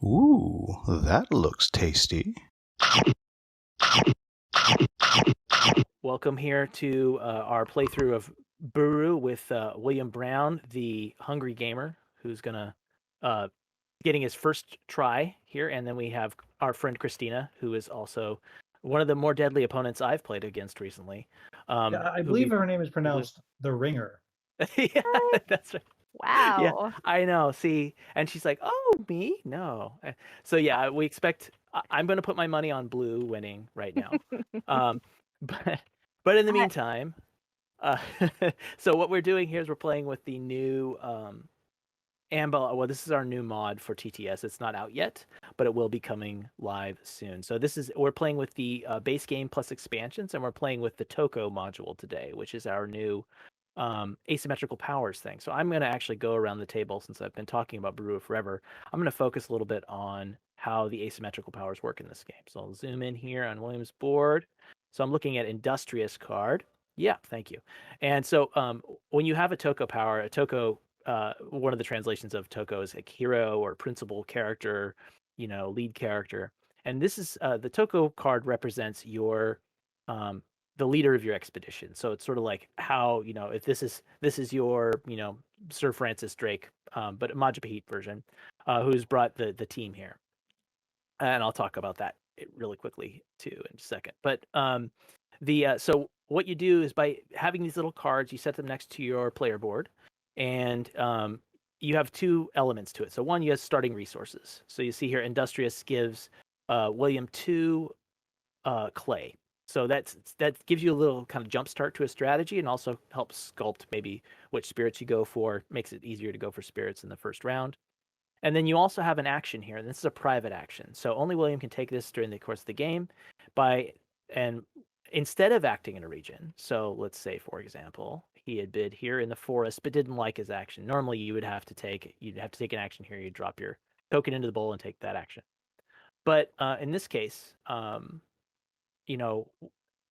Ooh, that looks tasty. Welcome here to our playthrough of Buru with William Brown, the hungry gamer, who's gonna getting his first try here, and then we have our friend Christina, who is also one of the more deadly opponents I've played against recently. Yeah, I Who believe we her name is pronounced the Ringer. yeah, What? that's right. Yeah, Wow. I know. See, and she's like, "Oh, me? No." So yeah, we expect. I'm going to put my money on blue winning right now. Um, but in the I, meantime, uh, so what we're doing here is we're playing with the new Amber. Well, this is our new mod for TTS. It's not out yet, but it will be coming live soon. So we're playing with the base game plus expansions, and we're playing with the Toko module today, which is our new asymmetrical powers thing. So I'm going to actually go around the table since I've been talking about Baru forever. I'm going to focus a little bit on how the asymmetrical powers work in this game. So I'll zoom in here on William's board. So I'm looking at Industrious card. Yeah, thank you. And so when you have a Toko power, a Toko, one of the translations of Toko is a hero or principal character, lead character. And this is the Toko card represents your the leader of your expedition. So it's sort of like how, if this is your, Sir Francis Drake, but a Majapahit version, who's brought the team here. And I'll talk about that really quickly too in a second. But so what you do is by having these little cards, you set them next to your player board, and you have two elements to it. So one, you have starting resources. So you see here, Industrious gives William 2 clay. So that gives you a little kind of jump start to a strategy, and also helps sculpt maybe which spirits you go for. Makes it easier to go for spirits in the first round. And then you also have an action here, and this is a private action. So only William can take this during the course of the game and instead of acting in a region. So let's say, for example, he had bid here in the forest, but didn't like his action. Normally you'd have to take an action here. You'd drop your token into the bowl and take that action. But in this case, you know,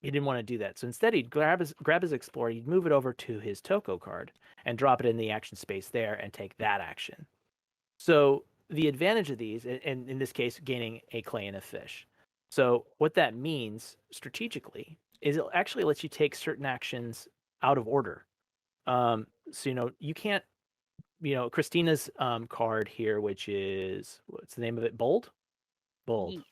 he didn't want to do that. So instead, he'd grab his explorer, he'd move it over to his Toko card and drop it in the action space there and take that action. So the advantage of these, and in this case, gaining a clay and a fish. So what that means strategically is it actually lets you take certain actions out of order. So you can't, Christina's card here, which is what's the name of it? Bold. Bold. Yes.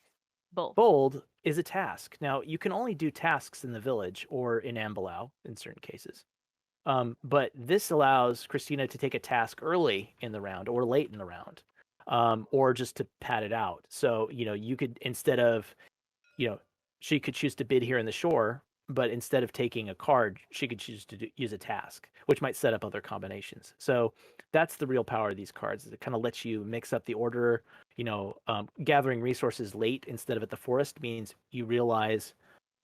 Both. Bold is a task. Now you can only do tasks in the village or in Ambalau in certain cases. But this allows Christina to take a task early in the round or late in the round, or just to pad it out. So, you could, instead of, she could choose to bid here in the shore, but instead of taking a card, she could choose to use a task, which might set up other combinations. So that's the real power of these cards. Is it kind of lets you mix up the order. Gathering resources late instead of at the forest means you realize,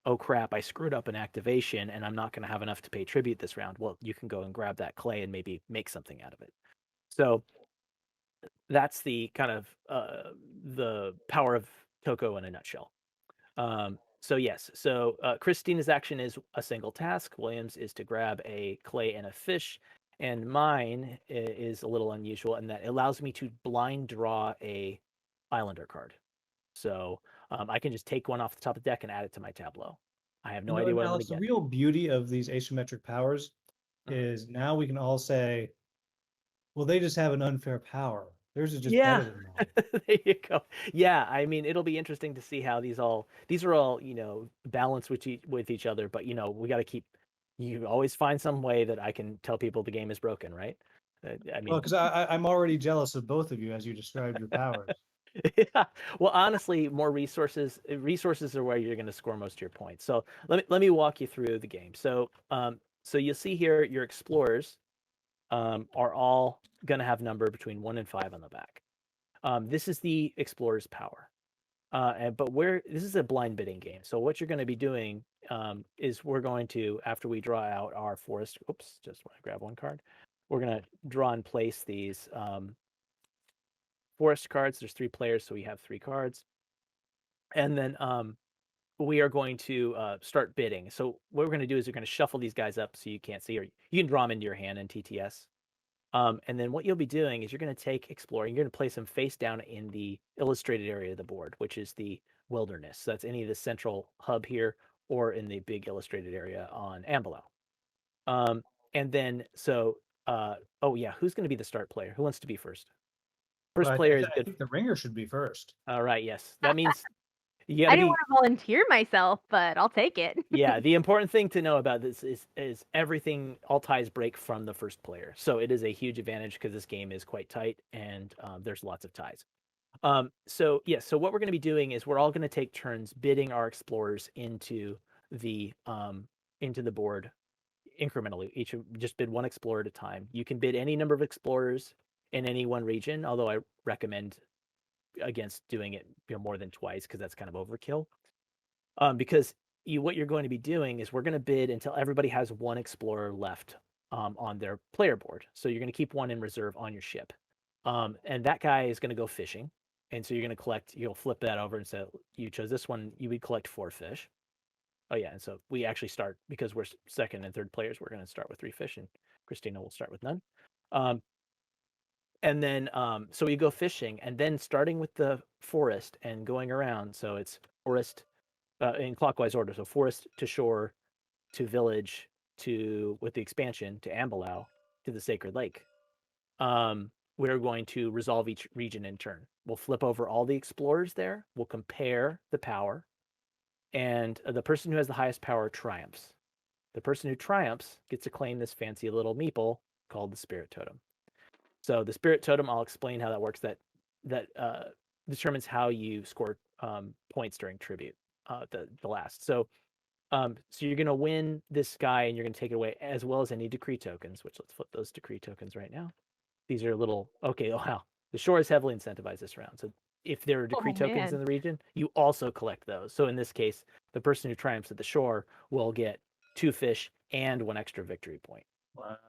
oh crap, I screwed up an activation and I'm not going to have enough to pay tribute this round. Well, you can go and grab that clay and maybe make something out of it. So that's the kind of the power of Toko in a nutshell. So yes, so Christina's action is a single task. Williams is to grab a clay and a fish, and mine is a little unusual in that it allows me to blind draw a Islander card. So I can just take one off the top of the deck and add it to my tableau. I have no idea what I'm going Alex, to the get. real beauty of these asymmetric powers Mhm. is now we can all say, well, they just have an unfair power. Theirs is just Yeah, better than mine. there you go. Yeah, I mean, it'll be interesting to see how these are all balanced with each other. But we got to keep. You always find some way that I can tell people the game is broken, right? I Well, mean, because I'm already jealous of both of you as you described your powers. yeah. Well, honestly, more resources are where you're going to score most of your points. So let me walk you through the game. So you'll see here your explorers are all going to have number between 1 and 5 on the back. This is the explorer's power. But this is a blind bidding game. So what you're going to be doing is we're going to, after we draw out our forest, oops, just want to grab one card. We're going to draw and place these forest cards. There's 3 players, so we have 3 cards. And then we are going to start bidding. So what we're going to do is we're going to shuffle these guys up so you can't see, or you can draw them into your hand in TTS. And then what you'll be doing is you're going to take exploring. You're going to place them face down in the illustrated area of the board, which is the wilderness. So that's any of the central hub here, or in the big illustrated area on Ambelau. And then oh yeah, who's going to be the start player? Who wants to be first? Well, First player is I good. think the ringer should be first. All right, yes, that means you got I to didn't be. want to volunteer myself, but I'll take it. Yeah, the important thing to know about this is everything, all ties break from the first player. So it is a huge advantage because this game is quite tight and there's lots of ties. So what we're going to be doing is we're all going to take turns bidding our explorers into the board incrementally. Each just bid one explorer at a time. You can bid any number of explorers in any one region, although I recommend against doing it more than twice because that's kind of overkill. Because what you're going to be doing is we're going to bid until everybody has one explorer left on their player board. So you're going to keep one in reserve on your ship, and that guy is going to go fishing. And so you're going to collect. You'll flip that over and say you chose this one. You would collect 4 fish. Oh yeah, and so we actually start because we're second and third players. We're going to start with 3 fish, and Christina will start with none. And then so we go fishing, and then starting with the forest and going around. So it's forest in clockwise order. So forest to shore, to village, to with the expansion to Ambelau, to the Sacred Lake. We're going to resolve each region in turn. We'll flip over all the explorers there. We'll compare the power, and the person who has the highest power triumphs. The person who triumphs gets to claim this fancy little meeple called the Spirit Totem. So the Spirit Totem, I'll explain how that works. That determines how you score points during tribute. The last. So you're going to win this guy, and you're going to take it away, as well as any decree tokens. Which let's flip those decree tokens right now. These are little. Okay, wow. The shore is heavily incentivized this round. So if there are decree tokens in the region, you also collect those. So in this case, the person who triumphs at the shore will get 2 fish and 1 extra victory point.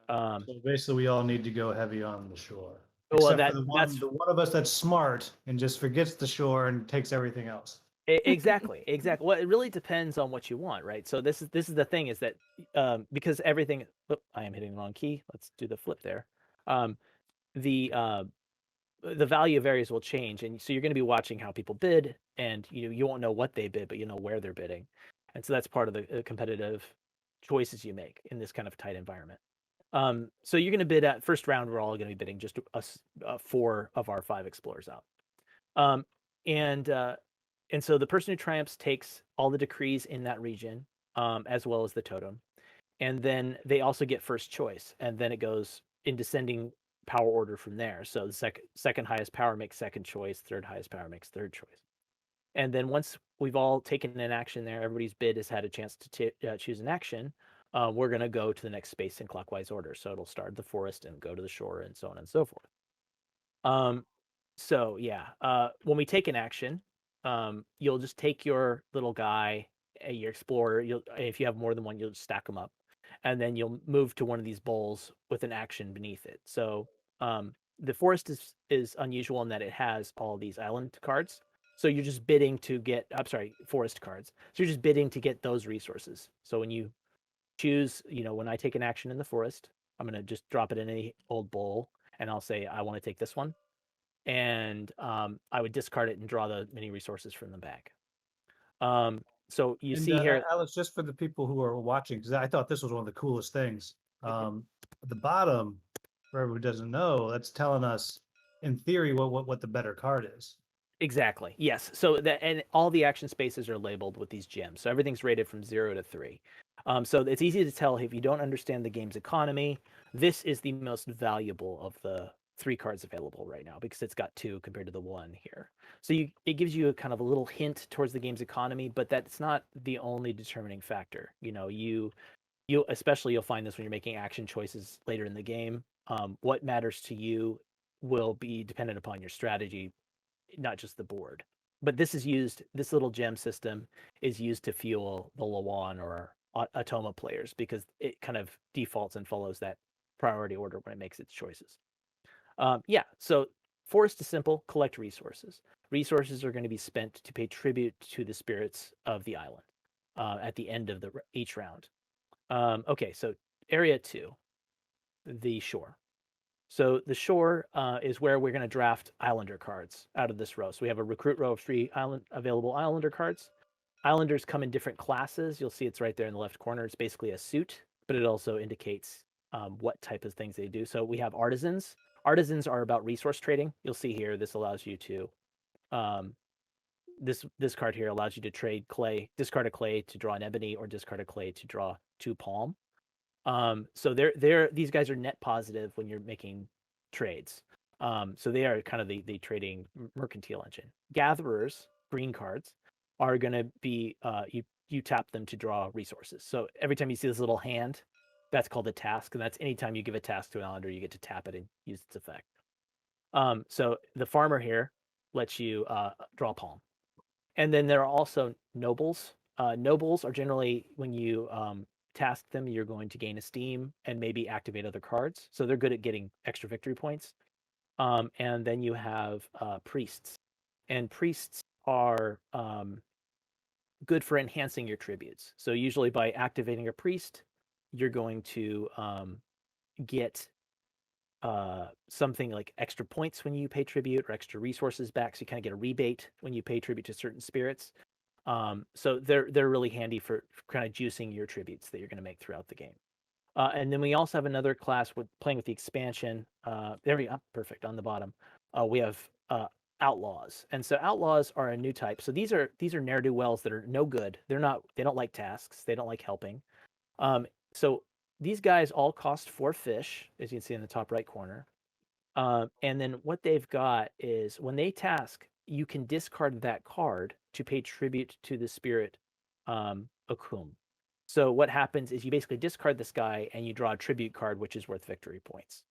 Wow. So basically, we all need to go heavy on the shore. Well, Except for the one of us that's smart and just forgets the shore and takes everything else. Exactly. Well, it really depends on what you want, right? So this is the thing is that because everything. I am hitting the wrong key. Let's do the flip there. The value of areas will change, and so you're going to be watching how people bid, and you won't know what they bid, but you know where they're bidding, and so that's part of the competitive choices you make in this kind of tight environment. So you're going to bid at first round. We're all going to be bidding just us 4 of our 5 explorers out, and so the person who triumphs takes all the decrees in that region, as well as the totem, and then they also get first choice, and then it goes in descending power order from there. So the second highest power makes second choice, third highest power makes third choice. And then once we've all taken an action there, everybody's bid has had a chance to choose an action, we're going to go to the next space in clockwise order. So it'll start the forest and go to the shore and so on and so forth. So yeah, when we take an action, you'll just take your little guy, your explorer. If you have more than one, you'll just stack them up, and then you'll move to one of these bowls with an action beneath it. So the forest is unusual in that it has all these island cards. So you're just bidding to get. I'm sorry, forest cards. So you're just bidding to get those resources. So when you choose, when I take an action in the forest, I'm gonna just drop it in any old bowl, and I'll say I want to take this one, and I would discard it and draw the mini resources from the bag. So you see here, Alex, just for the people who are watching, because I thought this was one of the coolest things. At the bottom, for everyone who doesn't know, that's telling us, in theory, what the better card is. exactly, yes. So and all the action spaces are labeled with these gems. So everything's rated from 0 to 3. So it's easy to tell if you don't understand the game's economy. This is the most valuable of the 3 cards available right now because it's got 2 compared to the 1 here. So it gives you a kind of a little hint towards the game's economy, but that's not the only determining factor. You especially you'll find this when you're making action choices later in the game. What matters to you will be dependent upon your strategy, not just the board. But this little gem system is used to fuel the Lawan or Atoma players because it kind of defaults and follows that priority order when it makes its choices. So forest is simple, collect resources. Resources are going to be spent to pay tribute to the spirits of the island at the end of each round. Okay, so area 2, the shore. So the shore is where we're going to draft Islander cards out of this row. So we have a recruit row of 3 available Islander cards. Islanders come in different classes. You'll see it's right there in the left corner. It's basically a suit, but it also indicates what type of things they do. So we have artisans. Artisans are about resource trading. You'll see here, this allows you to, this card here allows you to trade clay, discard a clay to draw an ebony, or discard a clay to draw 2 palm. So these guys are net positive when you're making trades. So they are kind of the trading mercantile engine. Gatherers, green cards, are going to be you tap them to draw resources. So every time you see this little hand, that's called a task, and that's anytime you give a task to an islander, you get to tap it and use its effect. So the farmer here lets you draw palm, and then there are also nobles. Nobles are generally when you task them, you're going to gain esteem and maybe activate other cards. So they're good at getting extra victory points. And then you have priests, and priests are good for enhancing your tributes. So usually by activating a priest, you're going to get something like extra points when you pay tribute, or extra resources back. So you kind of get a rebate when you pay tribute to certain spirits. So they're really handy for kind of juicing your tributes that you're going to make throughout the game. And then we also have another class with playing with the expansion. There we go, perfect on the bottom. We have outlaws, and so outlaws are a new type. So these are ne'er do wells that are no good. They don't like tasks. They don't like helping. So these guys all cost 4 fish, as you can see in the top right corner. And then what they've got is when they task, you can discard that card to pay tribute to the spirit Okum. So what happens is you basically discard this guy and you draw a tribute card, which is worth victory points.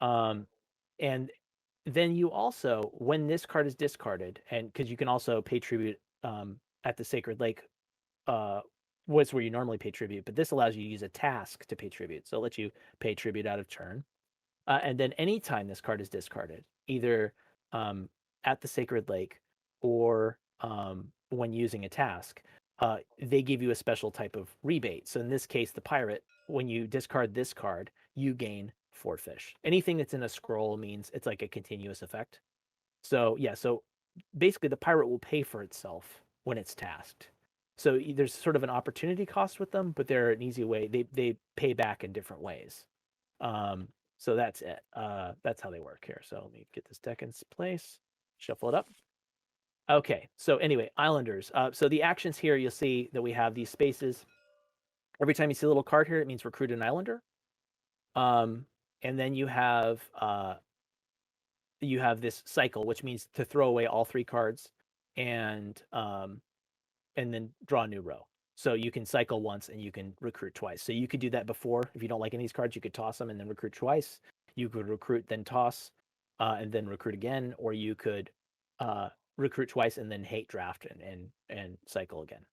And then you also, when this card is discarded, and because you can also pay tribute at the Sacred Lake, was where you normally pay tribute, but this allows you to use a task to pay tribute. So it lets you pay tribute out of turn. And then anytime this card is discarded, either at the Sacred Lake or when using a task, they give you a special type of rebate. So in this case, the pirate, when you discard this card, you gain 4 fish. Anything that's in a scroll means it's like a continuous effect. So yeah, so basically the pirate will pay for itself when it's tasked. So there's sort of an opportunity cost with them, but they're an easy way. They pay back in different ways. So that's it. That's how they work here. So let me get this deck in place, shuffle it up. Okay, so anyway, Islanders. So the actions here, you'll see that we have these spaces. Every time you see a little card here, it means recruit an Islander. And then you have this cycle, which means to throw away all 3 cards and then draw a new row. So you can cycle once and you can recruit twice. So you could do that before. If you don't like any of these cards, you could toss them and then recruit twice. You could recruit, then toss, and then recruit again, or you could recruit twice and then hate draft and cycle again.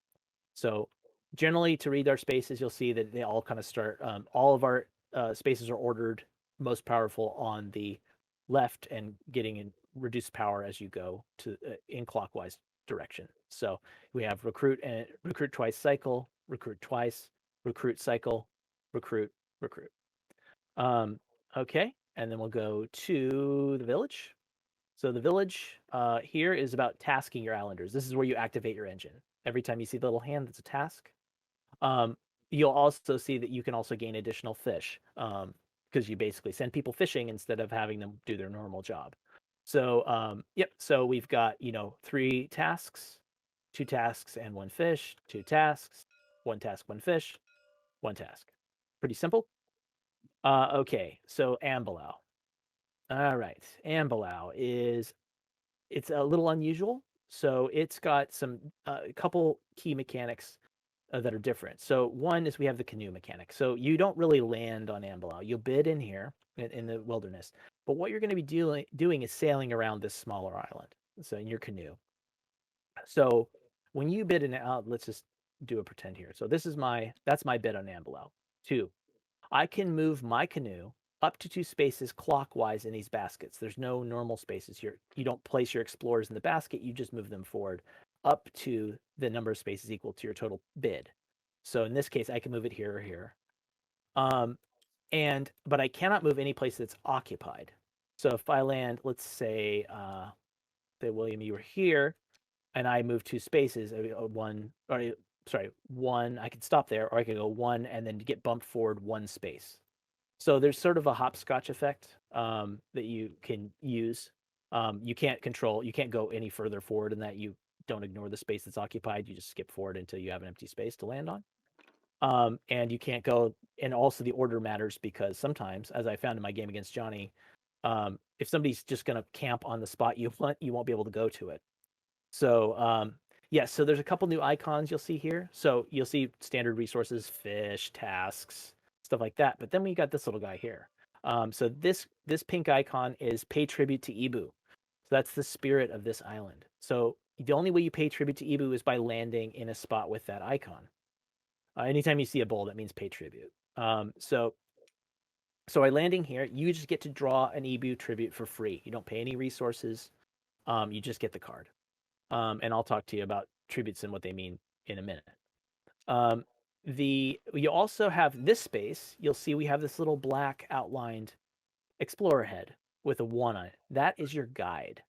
So generally, to read our spaces, you'll see that they all kind of start. All of our spaces are ordered most powerful on the left and getting in reduced power as you go to in clockwise direction. So we have recruit and recruit twice, cycle, recruit twice, recruit, cycle, recruit, recruit. Okay, and then we'll go to the village. So the village here is about tasking your islanders. This is where you activate your engine. Every time you see the little hand, that's a task. You'll also see that you can also gain additional fish because you basically send people fishing instead of having them do their normal job. So yep. So we've got 3 tasks, 2 tasks and 1 fish. 2 tasks, 1 task, 1 fish, 1 task. Pretty simple. Okay. So Ambelau. All right. Ambelau it's a little unusual. So it's got some a couple key mechanics that are different. So one is we have the canoe mechanic. So you don't really land on Ambelau. You'll bid in here in the wilderness. But what you're going to be doing is sailing around this smaller island. So in your canoe. So when you bid in out, let's just do a pretend here. So that's my bid on Ambelau. 2. I can move my canoe up to 2 spaces clockwise in these baskets. There's no normal spaces here. You don't place your explorers in the basket. You just move them forward up to the number of spaces equal to your total bid. So in this case, I can move it here or here. but I cannot move any place that's occupied. So if I land, let's say, William, you were here, and I move 2 spaces, one. I could stop there, or I could go 1 and then get bumped forward 1 space. So there's sort of a hopscotch effect that you can use. You can't go any further forward than that. You don't ignore the space that's occupied. You just skip forward until you have an empty space to land on. And you can't go, and also the order matters because sometimes, as I found in my game against Johnny, if somebody's just going to camp on the spot you want, you won't be able to go to it. So so there's a couple new icons you'll see here. So you'll see standard resources, fish, tasks, stuff like that. But then we got this little guy here. So this pink icon is pay tribute to Ibu. So that's the spirit of this island. So the only way you pay tribute to Ibu is by landing in a spot with that icon. Anytime you see a bowl, that means pay tribute. So by landing here, you just get to draw an Ibu tribute for free. You don't pay any resources. You just get the card. And I'll talk to you about tributes and what they mean in a minute. You also have this space. You'll see we have this little black outlined explorer head with a 1 on it. That is your guide.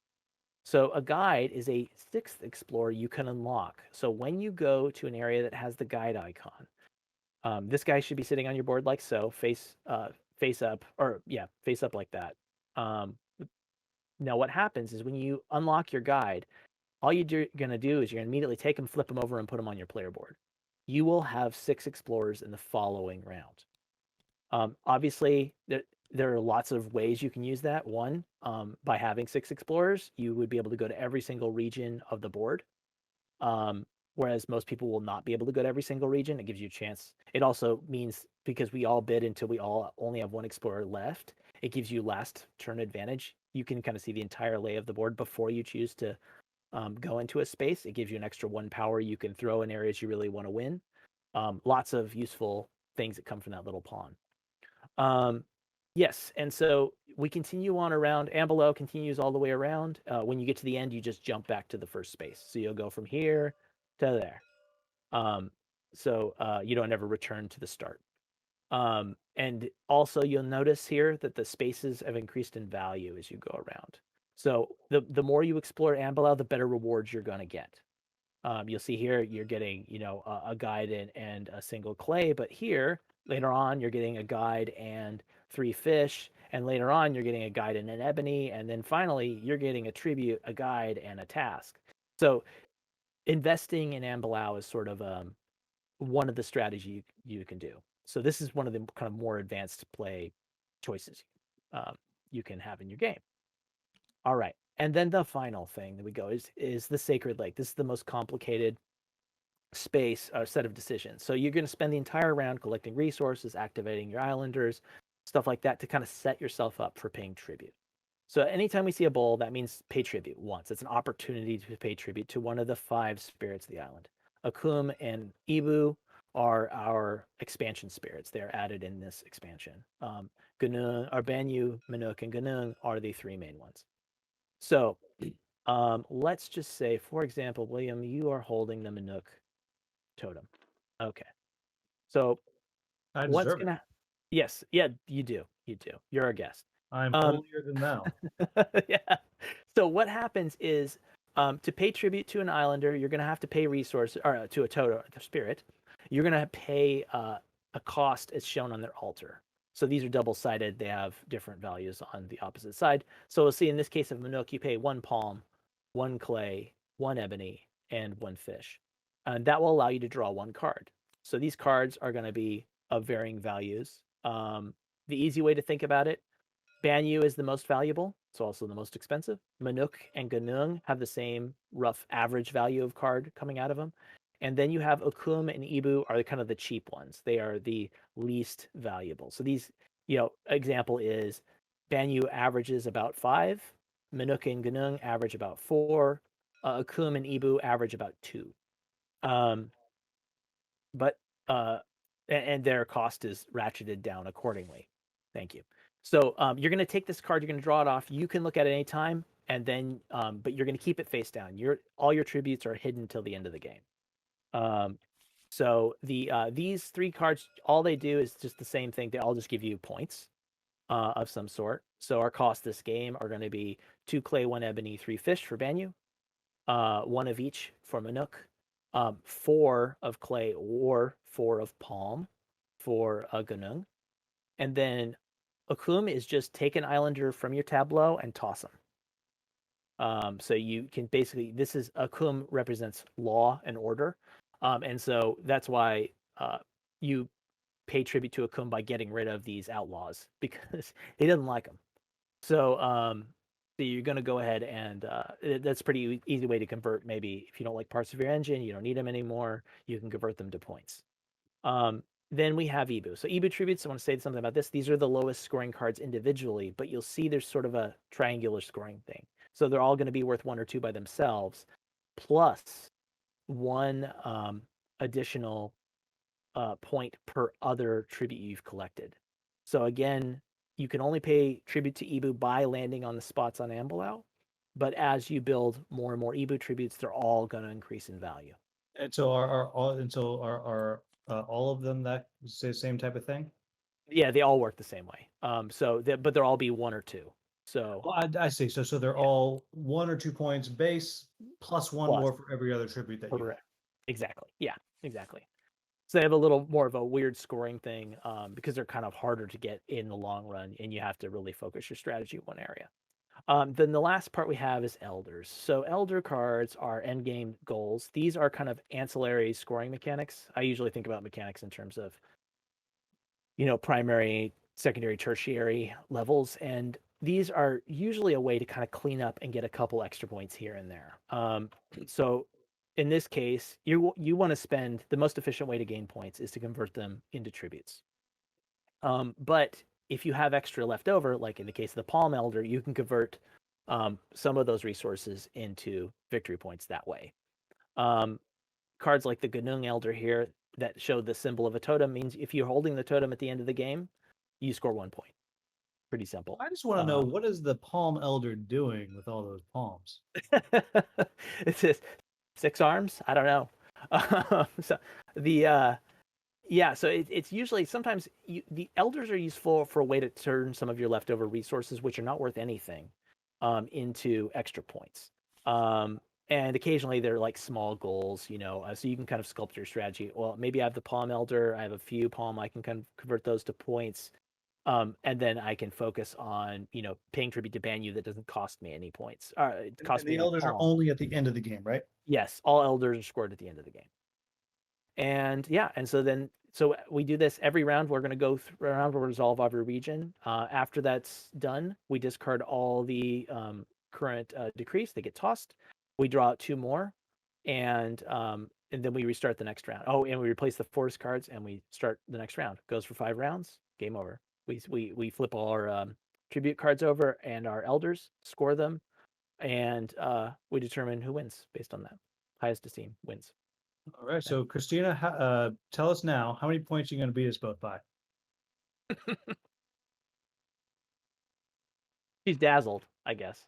So a guide is a 6th explorer you can unlock. So when you go to an area that has the guide icon, this guy should be sitting on your board like so, face up like that. Now what happens is when you unlock your guide, all you're going to do is you're going to immediately take them, flip them over, and put them on your player board. You will have 6 explorers in the following round. Obviously, there are lots of ways you can use that. One, by having 6 explorers, you would be able to go to every single region of the board, whereas most people will not be able to go to every single region. It gives you a chance. It also means, because we all bid until we all only have 1 explorer left, it gives you last turn advantage. You can kind of see the entire lay of the board before you choose to go into a space. It gives you an extra 1 power you can throw in areas you really want to win. Lots of useful things that come from that little pawn. Yes, and so we continue on around. And below continues all the way around. When you get to the end, you just jump back to the first space. So you'll go from here to there. You don't ever return to the start. And also you'll notice here that the spaces have increased in value as you go around. So the more you explore Ambelau, the better rewards you're going to get. You'll see here you're getting, a guide and a single clay, but here later on you're getting a guide and 3 fish, and later on you're getting a guide and an ebony, and then finally you're getting a tribute, a guide, and a task. So investing in Ambelau is sort of one of the strategies you can do. So this is one of the kind of more advanced play choices you can have in your game. All right. And then the final thing that we go is the Sacred Lake. This is the most complicated space or set of decisions. So you're going to spend the entire round collecting resources, activating your islanders, stuff like that, to kind of set yourself up for paying tribute. So anytime we see a bowl, that means pay tribute once. It's an opportunity to pay tribute to one of the 5 spirits of the island. Akum and Ibu are our expansion spirits. They're added in this expansion. Ganung, Banyu, Manuk, and Ganung are the 3 main ones. So let's just say, for example, William, you are holding the Manuk totem. Okay. So I what's deserve gonna? it. Yes, yeah, you do. You do. You're a guest. I'm holier than thou. Yeah. So what happens is, to pay tribute to an islander, you're gonna have to pay resources, or to a totem, a spirit. You're gonna pay a cost as shown on their altar. So these are double-sided. They have different values on the opposite side. So we'll see in this case of Manuk, you pay 1 palm, 1 clay, 1 ebony, and 1 fish. And that will allow you to draw 1 card. So these cards are going to be of varying values. The easy way to think about it, Banyu is the most valuable. It's also the most expensive. Manuk and Ganung have the same rough average value of card coming out of them. And then you have Okum and Ibu are kind of the cheap ones. They are the least valuable. So these, example is Banyu averages about 5, Manuk and Ganung average about 4, Okum and Ibu average about 2. And their cost is ratcheted down accordingly. Thank you. So you're going to take this card, you're going to draw it off. You can look at it any time, and then, but you're going to keep it face down. All your tributes are hidden till the end of the game. So these 3 cards, all they do is just the same thing. They all just give you points of some sort. So our cost this game are going to be 2 clay, 1 ebony, 3 fish for Banyu, 1 of each for Manuk, 4 of clay or 4 of palm for Ganung. And then Akum is just take an islander from your tableau and toss them. So you can basically, this is Akum represents law and order. And so that's why you pay tribute to Akum by getting rid of these outlaws because he doesn't like them. So, so you're going to go ahead and that's a pretty easy way to convert. Maybe if you don't like parts of your engine, you don't need them anymore, you can convert them to points. Then we have Ibu. So Ibu tributes, I want to say something about this. These are the lowest scoring cards individually, but you'll see there's sort of a triangular scoring thing. So they're all going to be worth 1 or 2 by themselves, plus 1 additional point per other tribute you've collected. So again, you can only pay tribute to Ibu by landing on the spots on Ambelau, but as you build more and more Ibu tributes, they're all going to increase in value. And so are all of them that say the same type of thing? Yeah, they all work the same way. But they'll all be 1 or 2. So Well, I see. So they're all 1 or 2 points base plus 1 Plus. more for every other tribute that you have. correct. Exactly. Yeah, exactly. So they have a little more of a weird scoring thing because they're kind of harder to get in the long run, and you have to really focus your strategy in one area. Then the last part we have is elders. So elder cards are end game goals. These are kind of ancillary scoring mechanics. I usually think about mechanics in terms of, primary, secondary, tertiary levels, and these are usually a way to kind of clean up and get a couple extra points here and there. So in this case, you want to spend the most efficient way to gain points is to convert them into tributes. But if you have extra left over, like in the case of the Palm Elder, you can convert some of those resources into victory points that way. Cards like the Ganung Elder here that show the symbol of a totem means if you're holding the totem at the end of the game, you score 1 point. Pretty simple. I just want to know, what is the Palm Elder doing with all those palms? It's just 6 arms. I don't know. So the so it's usually sometimes the elders are useful for a way to turn some of your leftover resources, which are not worth anything, into extra points. And occasionally they're like small goals, so you can kind of sculpt your strategy. Well, maybe I have the Palm Elder, I have a few Palm, I can kind of convert those to points. And then I can focus on, paying tribute to Banyu that doesn't cost me any points. It costs me The elders are only at the end of the game, right? Yes, all elders are scored at the end of the game. And so we do this every round. We're going to go through around, we'll resolve every region. After that's done, we discard all the current decrees. They get tossed. We draw out 2 more, and then we restart the next round. Oh, and we replace the forest cards, and we start the next round. Goes for 5 rounds. Game over. We flip all our tribute cards over and our elders, score them, and we determine who wins based on that. Highest esteem wins. All right. So Christina, tell us now, how many points are you going to beat us both by? She's dazzled, I guess.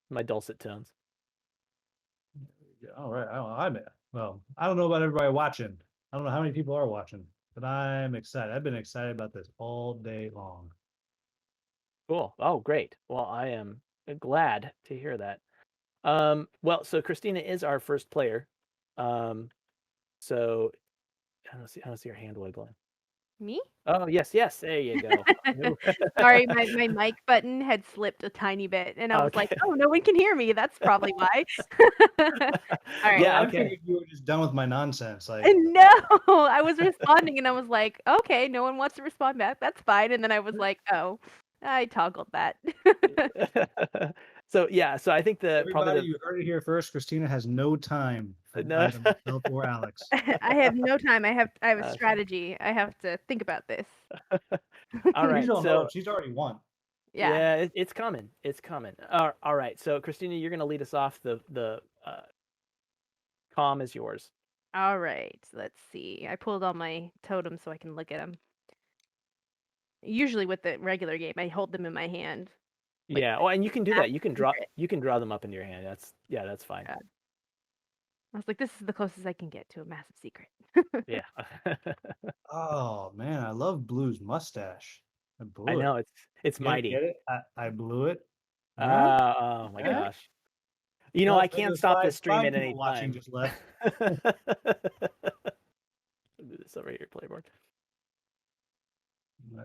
My dulcet tones. All right. I don't know about everybody watching. I don't know how many people are watching, but I'm excited. I've been excited about this all day long. Cool. Oh, great. Well, I am glad to hear that. Well, so Christina is our first player. So I don't see her hand wiggling. Me? Oh, yes. There you go. Sorry, my mic button had slipped a tiny bit, and I was like, Okay. "Oh, no one can hear me. That's probably why." All right. Yeah, I okay. figured you were just done with my nonsense. Like, And no, I was responding, and I was like, "Okay, no one wants to respond back. That's fine." And then I was like, "Oh, I toggled that." So I think everybody, you heard it here first. Christina has no time for No. either myself or Alex. I have no time. I have a strategy. I have to think about this. All right. So she's already won. Yeah. it's coming. It's coming. All right. So Christina, you're gonna lead us off. The comm is yours. All right. Let's see. I pulled all my totems so I can look at them. Usually with the regular game, I hold them in my hand. Yeah. Oh, and you can do that. You can draw. secret. You can draw them up into your hand. That's fine. Yeah. I was like, this is the closest I can get to a massive secret. Yeah. Oh man, I love Blue's mustache. I I blew it. know it's Get it? mighty. Get it? I blew it. Huh? Oh my Okay. gosh. You know, Well, I maybe can't those stop this five stream at people any watching time. just left. I'll do this over here, playboard.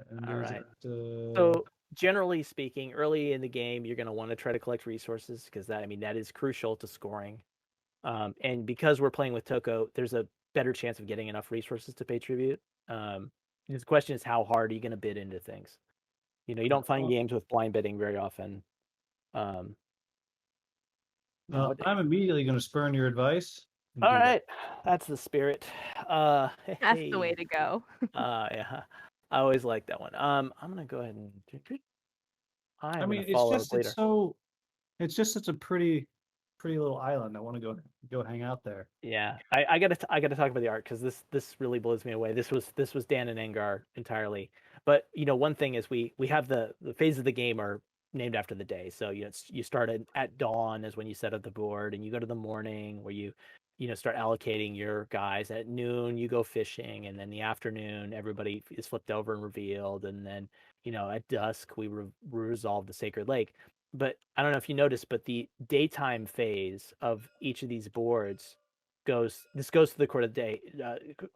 And All there's right. that, So generally speaking, early in the game, you're going to want to try to collect resources because that is crucial to scoring. And because we're playing with Toko, there's a better chance of getting enough resources to pay tribute. The question is, how hard are you going to bid into things? You don't find games with blind bidding very often. well, I'm immediately going to spurn your advice. and All do that. right, that's the spirit. That's the way to go. Yeah, I always like that one. I'm gonna go ahead and. I mean, gonna follow up later. it's just such a pretty little island. I want to go hang out there. Yeah, I gotta talk about the art because this really blows me away. This was Dan and Engar entirely. But one thing is we have the phases of the game are named after the day. So you start at dawn is when you set up the board, and you go to the morning where you start allocating your guys. At noon you go fishing, and then the afternoon everybody is flipped over and revealed, and then at dusk we resolve the sacred lake. But I don't know if you noticed, but the daytime phase of each of these boards goes to the course of the day,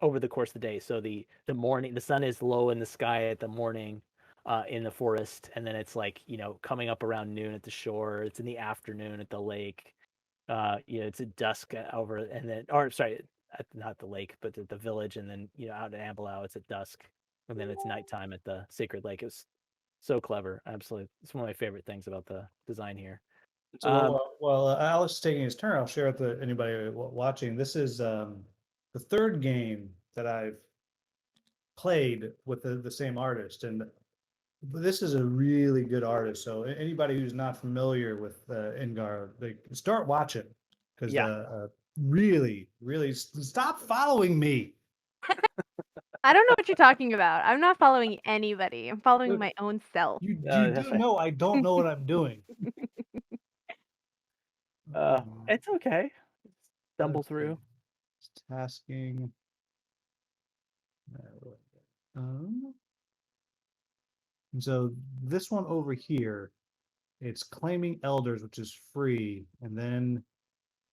over the course of the day. So the morning, the sun is low in the sky at the morning, in the forest, and then it's like coming up around noon at the shore. It's in the afternoon at the lake. It's at dusk over, and then, or sorry, not the lake, but the village, and then out at Ambelau it's at dusk, and then it's nighttime at the sacred lake. It was so clever, absolutely. It's one of my favorite things about the design here. So while Alex is taking his turn, I'll share with anybody watching. This is the third game that I've played with the same artist, and this is a really good artist. So anybody who's not familiar with Ingar, they start watching because really, stop following me. I don't know what you're talking about. I'm not following anybody. I'm following Look, my own self. You that's do right. know I don't know what I'm doing. It's okay. Stumble through. Tasking. And so this one over here, it's claiming elders, which is free, and then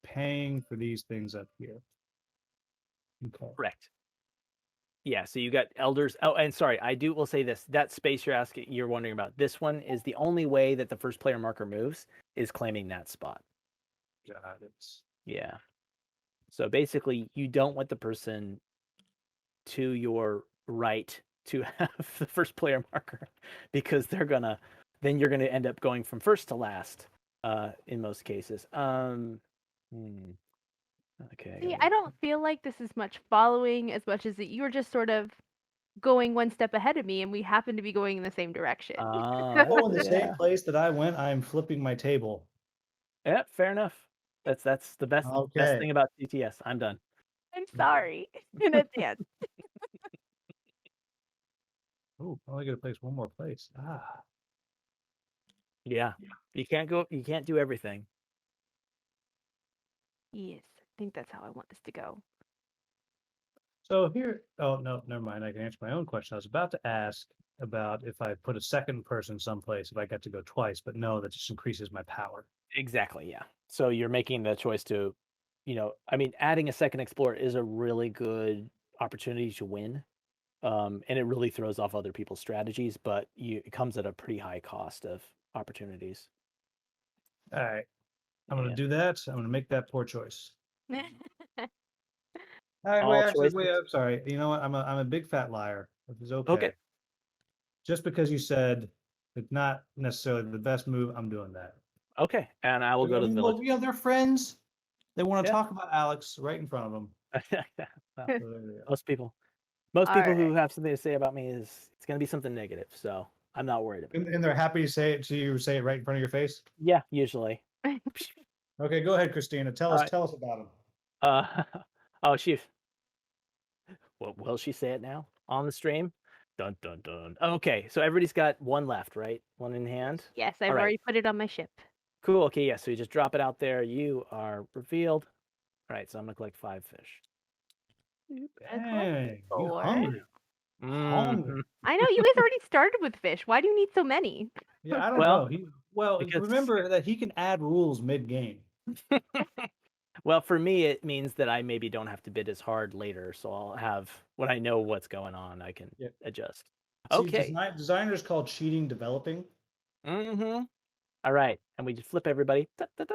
paying for these things up here. Okay. Correct. Yeah, so you got elders. Oh, and sorry, will say this. That space you're wondering about, this one is the only way that the first player marker moves is claiming that spot. Got it. Yeah. So basically, you don't want the person to your right to have the first player marker because then you're gonna end up going from first to last, in most cases. Okay. See, I don't feel like this is much following as much as that you're just sort of going one step ahead of me and we happen to be going in the same direction. Oh, in the same place that I went, I'm flipping my table. Yeah, fair enough. That's the best thing about TTS. I'm done. I'm sorry in advance. Oh, I only got to place one more place. Yeah. You can't do everything. Yes, I think that's how I want this to go. So here, oh no, never mind. I can answer my own question. I was about to ask about if I put a second person someplace, if I got to go twice, but no, that just increases my power. Exactly, yeah. So you're making the choice to, adding a second explorer is a really good opportunity to win. And it really throws off other people's strategies, but it comes at a pretty high cost of opportunities. All right. I'm going to do that. I'm going to make that poor choice. All right, wait, I'm sorry. You know what? I'm a big fat liar. This is okay. Okay. Just because you said it's not necessarily the best move, I'm doing that. Okay, and I will go to the village. Well, they're friends. They want to talk about Alex right in front of them. Most people who have something to say about me it's going to be something negative, so I'm not worried about it. And they're happy to say it to you, say it right in front of your face? Yeah, usually. Okay, go ahead, Christina. Tell us about him. Oh, she. Well, will she say it now on the stream? Dun dun dun. Okay, so everybody's got one left, right? One in hand. Yes, I've already put it on my ship. Cool. Okay, yeah. So you just drop it out there. You are revealed. All right, so I'm gonna collect 5 fish. I collected Dang, you 4. hungry. Hungry. Mhm. I know you guys already started with fish. Why do you need so many? Yeah, I don't Well, know. Well, because remember that he can add rules mid-game. well, for me, it means that I maybe don't have to bid as hard later, so I'll have when I know what's going on, I can Yep. adjust. See, Okay. designers call cheating developing. Mm-hmm. All right, and we just flip everybody. Da, da, da.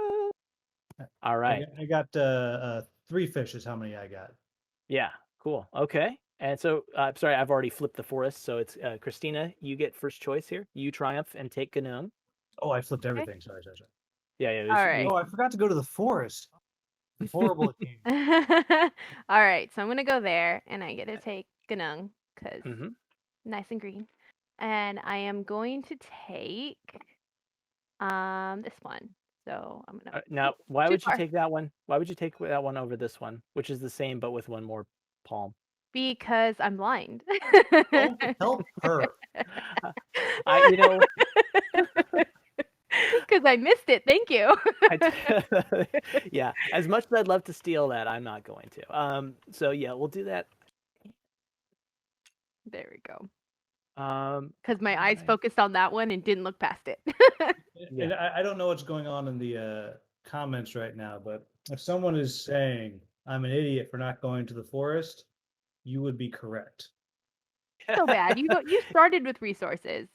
All right. I got 3 fish is how many I got. Yeah. Cool. Okay. And so, sorry, I've already flipped the forest, so it's Christina. You get first choice here. You triumph and take Ganung. Oh, I flipped everything. Sorry. Yeah. Yeah. All right. Oh, I forgot to go to the forest. Horrible game. All right, so I'm gonna go there, and I get to take Ganung because Mm-hmm. nice and green, and I am going to take this one. So I'm gonna Now, why too would you far. take that one? Why would you take that one over this one, which is the same but with one more palm? Because I'm blind. Don't help her. You know, Because I missed it. Thank you. yeah. As much as I'd love to steal that, I'm not going to. So yeah, we'll do that. There we go. Because my eyes focused on that one and didn't look past it. Yeah. And I don't know what's going on in the comments right now, but if someone is saying I'm an idiot for not going to the forest, you would be correct. So bad. You started with resources,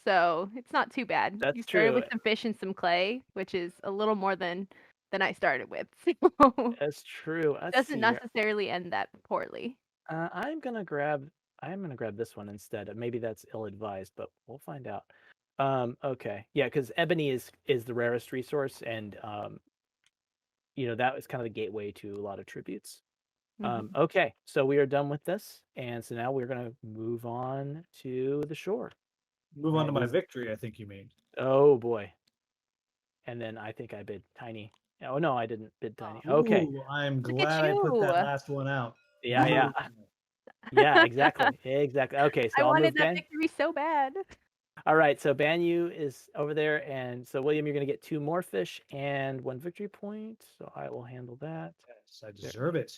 so it's not too bad. That's you started true. with some fish and some clay, which is a little more than I started with. So That's true. Let's doesn't see here. necessarily end that poorly. I'm gonna grab this one instead. Maybe that's ill-advised, but we'll find out. Okay. Yeah, because ebony is the rarest resource, and that was kind of the gateway to a lot of tributes. Okay, so we are done with this, and so now we're gonna move on to the shore. Move on to my victory, I think you mean. Oh boy. And then I think I bid tiny. Oh no, I didn't bid tiny. Okay. Ooh, I'm Look at glad I put that you. last one out. Yeah. Yeah, exactly. Exactly. Okay, so I I'll wanted move that Ben. victory so bad. All right, so Banyu is over there, and so William, you're gonna get 2 more fish and 1 victory point. So I will handle that. Yes, I deserve it.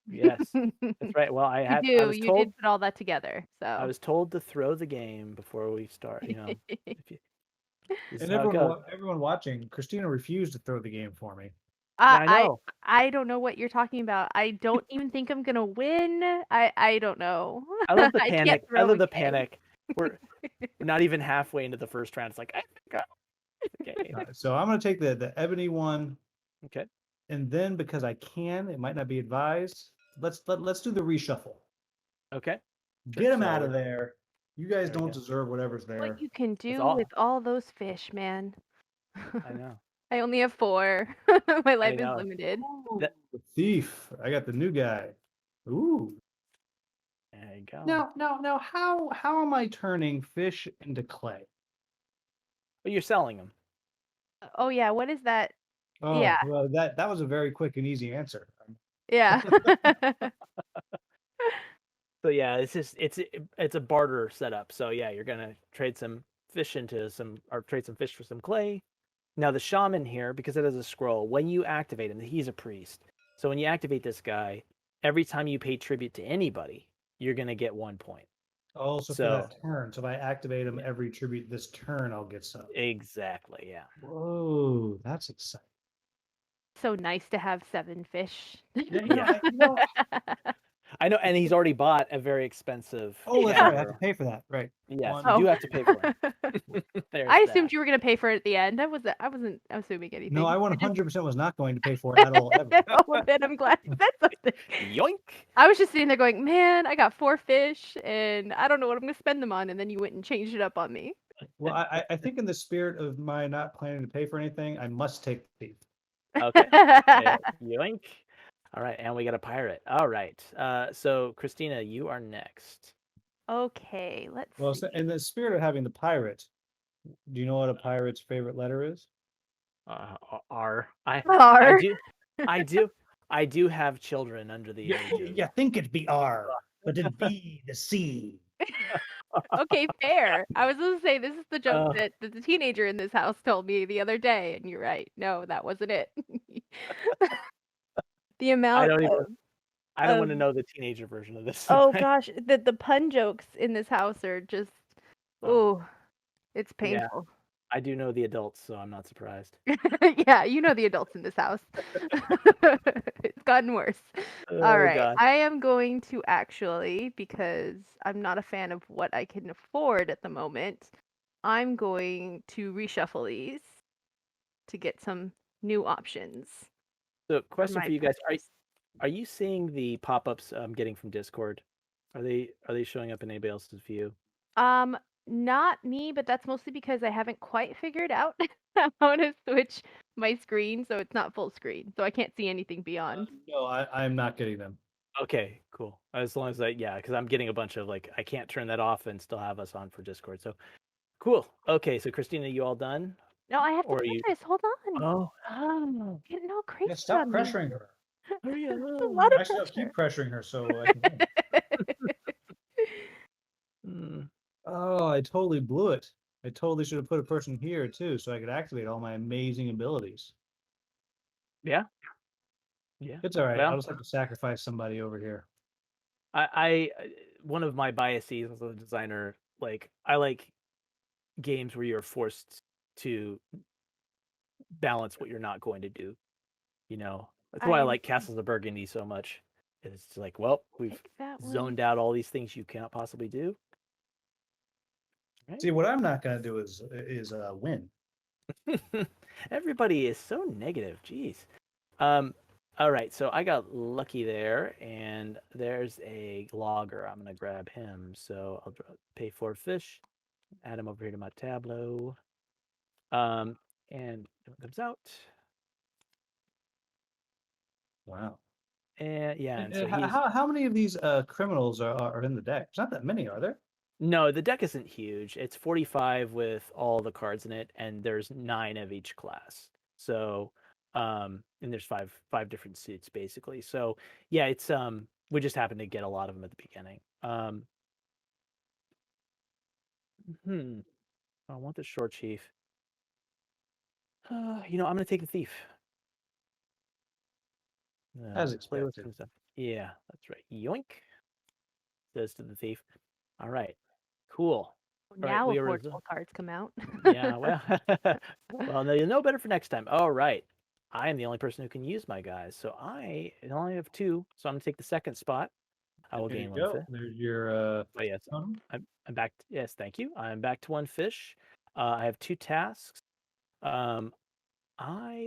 Yes, that's right. Well, I was You told did put all that together. So I was told to throw the game before we start. This is And how it goes. everyone watching, Christina refused to throw the game for me. I know. I don't know what you're talking about. I don't even think I'm gonna win. I don't know. I love the I can't panic. I throw love the again. panic. We're not even halfway into the first round. It's like I think okay. So I'm going to take the ebony one, Okay. and then because I can, it might not be advised. Let's do the reshuffle. Okay. Get them So- out of there. You guys There we don't go. deserve whatever's there. What you can do all- with all those fish, man. I know. I only have 4. My life is know. limited. That- The thief. I got the new guy. Ooh. There you go. Now, how am I turning fish into clay? But you're selling them. Oh yeah, what is that? Oh, Yeah. well, that was a very quick and easy answer. Yeah. So yeah, it's a barter setup. So yeah, you're gonna trade some fish trade some fish for some clay. Now the shaman here, because it has a scroll, when you activate him, he's a priest. So when you activate this guy, every time you pay tribute to anybody, you're gonna get 1 point. Oh, so for that turn. So if I activate him every tribute this turn, I'll get some. Exactly, yeah. Whoa, that's exciting. So nice to have 7 fish. Yeah. I know, and he's already bought a very expensive. Oh, that's right. I have to pay for that. Right. Yes, One- you do have to pay for it. I assumed you were gonna pay for it at the end. I wasn't assuming anything. No, I 100% was not going to pay for it at all. Ever. Oh, then I'm glad you said something. Yoink! I was just sitting there going, man, I got 4 fish and I don't know what I'm gonna spend them on, and then you went and changed it up on me. Well, I think in the spirit of my not planning to pay for anything, I must take the thief. Okay. Yoink. All right, and we got a pirate. All right. So Christina, you are next. Okay, let's Well, see. in the spirit of having the pirate, do you know what a pirate's favorite letter is? R. R. I do have children under the age of. You think it'd be R, but it'd be the C. Okay, fair. I was gonna say this is the joke that the teenager in this house told me the other day, and you're right. No, that wasn't it. The I amount don't even. I don't want to of know the teenager version of this. oh gosh, the pun jokes in this house are just Oh. it's Yeah. painful. I do know the adults, so I'm not surprised. Yeah, you know the adults in this house. It's gotten worse. All Oh right, God. I am going to actually, because I'm not a fan of what I can afford at the moment, I'm going to reshuffle these to get some new options So, for question my for you guys: purchase. Are you seeing the pop-ups I'm getting from Discord? Are they showing up in anybody else's view? Not me, but that's mostly because I haven't quite figured out how to switch my screen so it's not full screen, so I can't see anything beyond. No, I'm not getting them. Okay, cool. As long as because I'm getting a bunch of I can't turn that off and still have us on for Discord. So cool. Okay, so Christina, you all done? No, I have to Or are do you? this. Hold on. Oh, Getting all crazy Yeah, stop on me. pressuring her. hurry It's a up. lot of Actually, I'll keep pressure. pressuring her so I can win. Hmm. Oh, I totally blew it. I totally should have put a person here too, so I could activate all my amazing abilities. Yeah. Yeah. It's all right. Well, I'll just have to sacrifice somebody over here. I one of my biases as a designer, I like games where you're forced to balance what you're not going to do. That's why I I like Castles of Burgundy so much. It's like, well, we've pick that one. zoned out all these things you cannot possibly do. Right? See, what I'm not gonna do is win. Everybody is so negative. Jeez. All right, so I got lucky there, and there's a logger. I'm gonna grab him. So I'll pay 4 fish, add him over here to my tableau. And it comes out. Wow. And yeah, and so And he's how many of these criminals are in the deck? There's not that many, are there? no, the deck isn't huge. It's 45 with all the cards in it, and there's 9 of each class. So, and there's five different suits basically. So yeah, it's we just happened to get a lot of them at the beginning. I want the short chief. I'm gonna take the thief. As Play with expected. some stuff. Yeah, that's right. Yoink. Says to the thief. All right. Cool. All right, Now we are affordable cards come out. yeah, well, well, no, you'll know better for next time. All right. I am the only person who can use my guys, so I only have 2. So I'm gonna take the second spot. I will Here you gain 1 go. fish. There's your Oh yes, totem. I'm back. Yes, thank you. I'm back to 1 fish. I have 2 tasks. I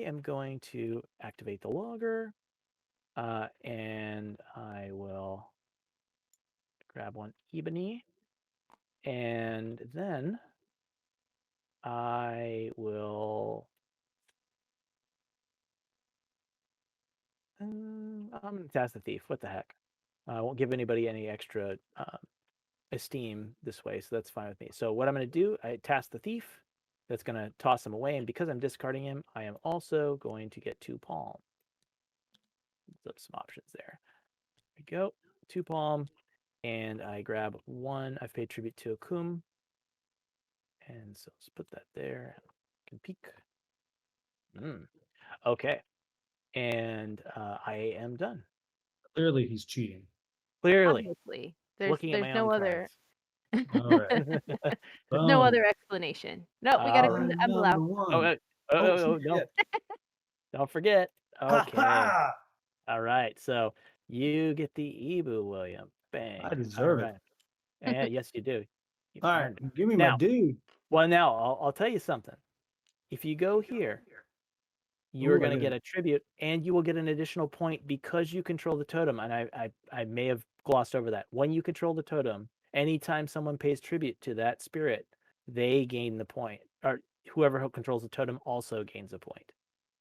am going to activate the logger, and I will grab 1 ebony, and then I will. I'm gonna task the thief. What the heck? I won't give anybody any extra esteem this way, so that's fine with me. So what I'm gonna do, I task the thief. That's gonna toss him away, and because I'm discarding him, I am also going to get 2 palm. Up some options there. There we go. 2 palm, and I grab 1. I've paid tribute to Akum, and so let's put that there. I can peek. Okay, and I am done. Clearly, he's cheating. Clearly, Obviously. looking at There's my no own other All right. there's no Boom. other explanation. No, we gotta All clean right. the Round envelope. number Oh, one. no, Shit. don't forget. Ha Okay. ha! All right. So you get the Ebu, William. Bang. I All deserve it. right. And yes, you do. You've All right, earned it. give me my Now, dude. now I'll tell you something. If you go here, you're Ooh, going to get a tribute, and you will get an additional point because you control the totem. And I may have glossed over that. When you control the totem, anytime someone pays tribute to that spirit, they gain the point. Or whoever controls the totem also gains a point.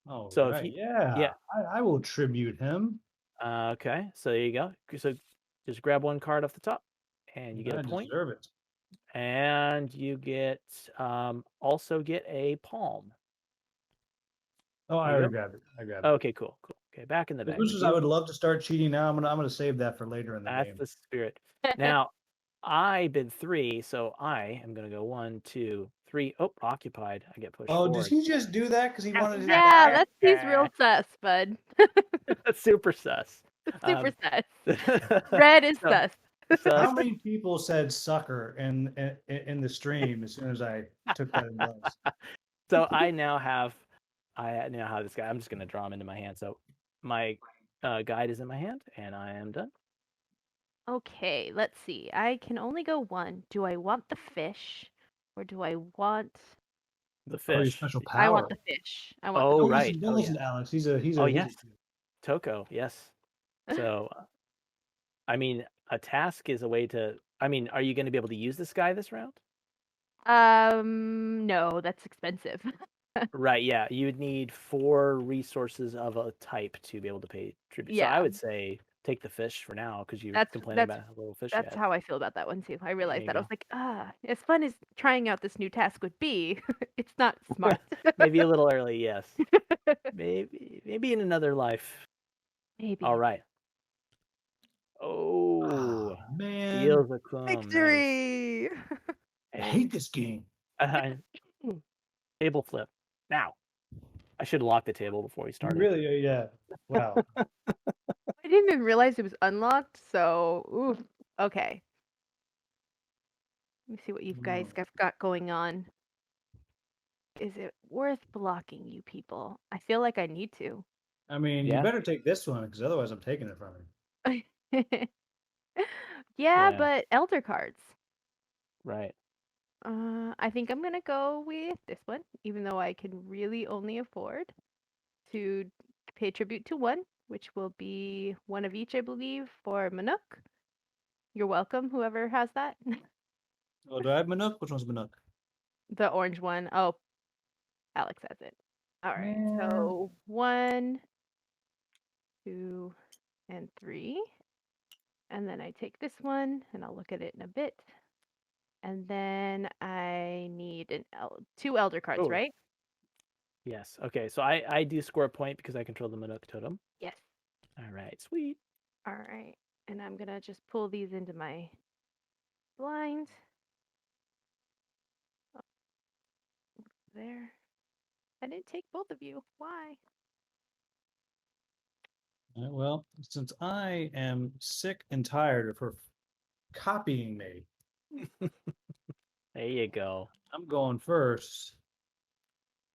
Oh, So if right. you, Yeah. I will tribute him. okay, so there you go. So just grab 1 card off the top, and you get a I point, deserve it. and you get also get a palm. Oh, I There you already go. grabbed it. I grabbed it. Okay, cool. Okay, back in the As bag. much with as I you. would love to start cheating now, I'm gonna save that for later in the That's game. the spirit. Now, I bid 3, so I am gonna go 1, 2, 3. Oh, occupied. I get pushed Oh, forward. did he just do that because he wanted to Yeah, die? he's real sus, bud. Super sus. Super Um, sus. Red is so- sus. How sus. many people said sucker in the stream as soon as I took that advice? So I now have this guy. I'm just gonna draw him into my hand. So my guide is in my hand, and I am done. Okay, let's see. I can only go one. Do I want the fish, or do I want? The Oh, your fish. special power. I want the fish. I want. Oh, Don't right. listen, don't Oh, listen yeah. to Alex. He's a Oh, he's yes. Toko, yes. So, I mean, a task is a way to. I mean, are you going to be able to use this guy this round? No, that's expensive. Right. Yeah, you would need 4 resources of a type to be able to pay tribute. So I Yeah. would say take the fish for now because you're That's complaining about how little fish you that's had. how I feel about that one too. I realized you that I was go. like, as fun as trying out this new task would be, it's not smart. Maybe a little early, yes. Maybe in another life. Maybe. All right. Oh, Man, deals a crumb. Nice. Victory! I hate this game. Table flip. Now. I should have locked the table before we started. Really? Yeah. Wow. I didn't even realize it was unlocked, so ooh. Okay. Let me see what you guys got going on. Is it worth blocking, you people? I feel like I need to. I mean, Yeah. you better take this one because otherwise I'm taking it from you. Yeah, Yeah. but elder cards. Right. I think I'm gonna go with this one, even though I can really only afford to pay tribute to one, which will be one of each, I believe, for Manuk. You're welcome, whoever has that. Oh, do I have Manuk? Which one's Manuk? The orange one. Oh, Alex has it. All right. So 1, 2, and 3. And then I take this one, and I'll look at it in a bit. And then I need 2 elder cards, Oh. right? Yes. Okay. So I do score a point because I control the Manuk totem. Yes. All right. Sweet. All right. And I'm going to just pull these into my blind. There. I didn't take both of you. Why? Well, since I am sick and tired of her copying me, There you go. I'm going first.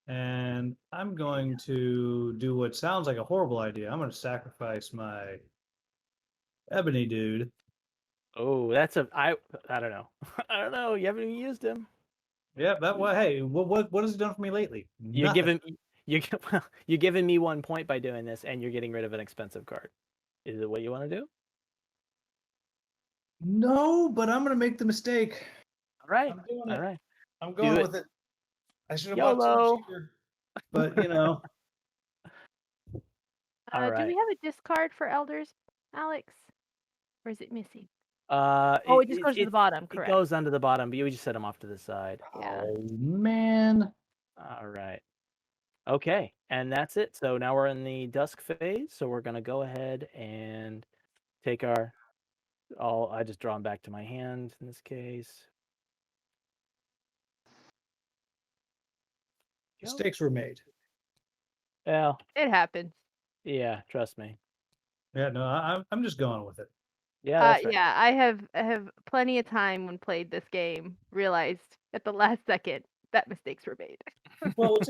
And I'm going to do what sounds like a horrible idea. I'm going to sacrifice my ebony dude. Oh, I don't know. I don't know. You haven't even used him. Yeah, that well, hey, what has he done for me lately? You're Nothing. you're giving me 1 point by doing this, and you're getting rid of an expensive card. Is it what you want to do? No, but I'm going to make the mistake. All right. I'm doing All it. right. I'm going it. with it. I should have bought YOLO. some cheaper, but you know. All Do right. we have a discard for elders, Alex? Or is it missing? Oh, it just goes to the bottom, It correct. goes under the bottom, but you just set them off to the side. Yeah. Oh man. All right. Okay, and that's it. So now we're in the dusk phase. So we're gonna go ahead and take our. I just draw them back to my hand in this case. Mistakes were made. Well, It happens. yeah, trust me. Yeah, no, I'm just going with it. Yeah, that's right. Yeah, I have plenty of time when played this game realized at the last second that mistakes were made. Well, what's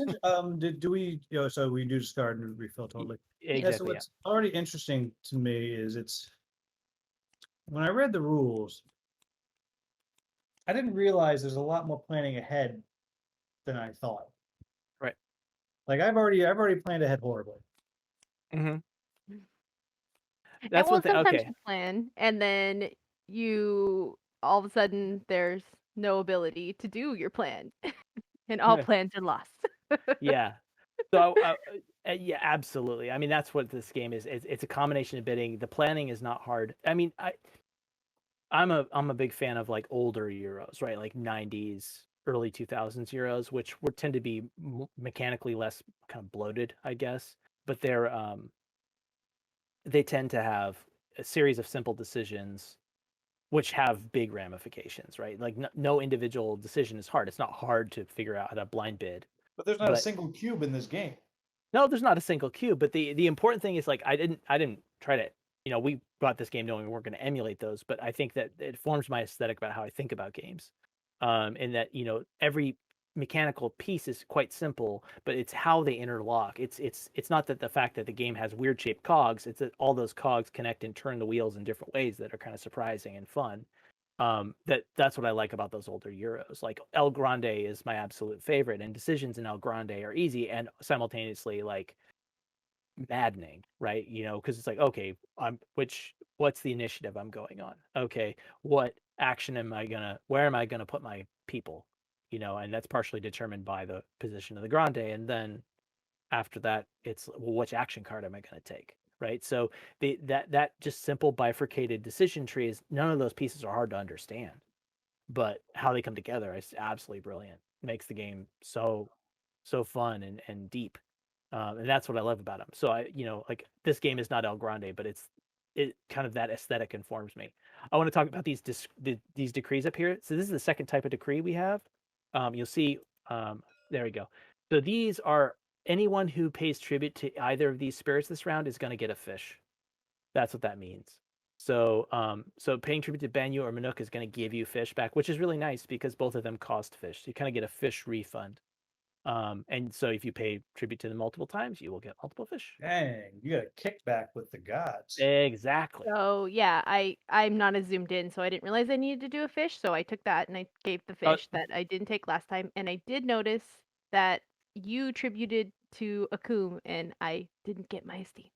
do we so we do discard and refill totally. Exactly. Yeah, so what's already interesting to me is it's when I read the rules, I didn't realize there's a lot more planning ahead than I thought. Right. Like I've already planned ahead horribly. Mm-hmm. And That's one thing. sometimes Okay. you plan, and then you all of a sudden there's no ability to do your plan, and all Yeah. plans are lost. Yeah. So yeah, absolutely. I mean, that's what this game is. It's a combination of bidding. The planning is not hard. I mean, I'm a big fan of like older Euros, right? Like 90s, early 2000s Euros, which would tend to be mechanically less kind of bloated, I guess. But they tend to have a series of simple decisions which have big ramifications, right? Like no individual decision is hard. It's not hard to figure out how to blind bid. But there's not a But- single cube in this game. No, there's not a single cube, but the important thing is like I didn't try to, we bought this game knowing we weren't going to emulate those, but I think that it forms my aesthetic about how I think about games. And that, every mechanical piece is quite simple, but it's how they interlock. It's not that the fact that the game has weird shaped cogs, it's that all those cogs connect and turn the wheels in different ways that are kind of surprising and fun. That's what I like about those older Euros. Like El Grande is my absolute favorite, and decisions in El Grande are easy and simultaneously like maddening, right? Because it's like, okay, what's the initiative I'm going on? Okay, what action where am I gonna put my people? And that's partially determined by the position of the Grande, and then after that, it's, well, which action card am I gonna take? Right. So that just simple bifurcated decision tree is, none of those pieces are hard to understand, but how they come together is absolutely brilliant. Makes the game so fun and deep, and that's what I love about them. So like this game is not El Grande, but it kind of, that aesthetic informs me. I want to talk about these decrees up here. So this is the second type of decree we have. You'll see. There we go. So these are, anyone who pays tribute to either of these spirits this round is going to get a fish. That's what that means. So paying tribute to Banyu or Manuk is going to give you fish back, which is really nice because both of them cost fish. So you kind of get a fish refund. And so if you pay tribute to them multiple times, you will get multiple fish. Dang, you got a kickback with the gods. Exactly. So yeah, I'm not as zoomed in, so I didn't realize I needed to do a fish. So I took that and I gave the fish that I didn't take last time. And I did notice that you tributed to Akum, and I didn't get my esteem.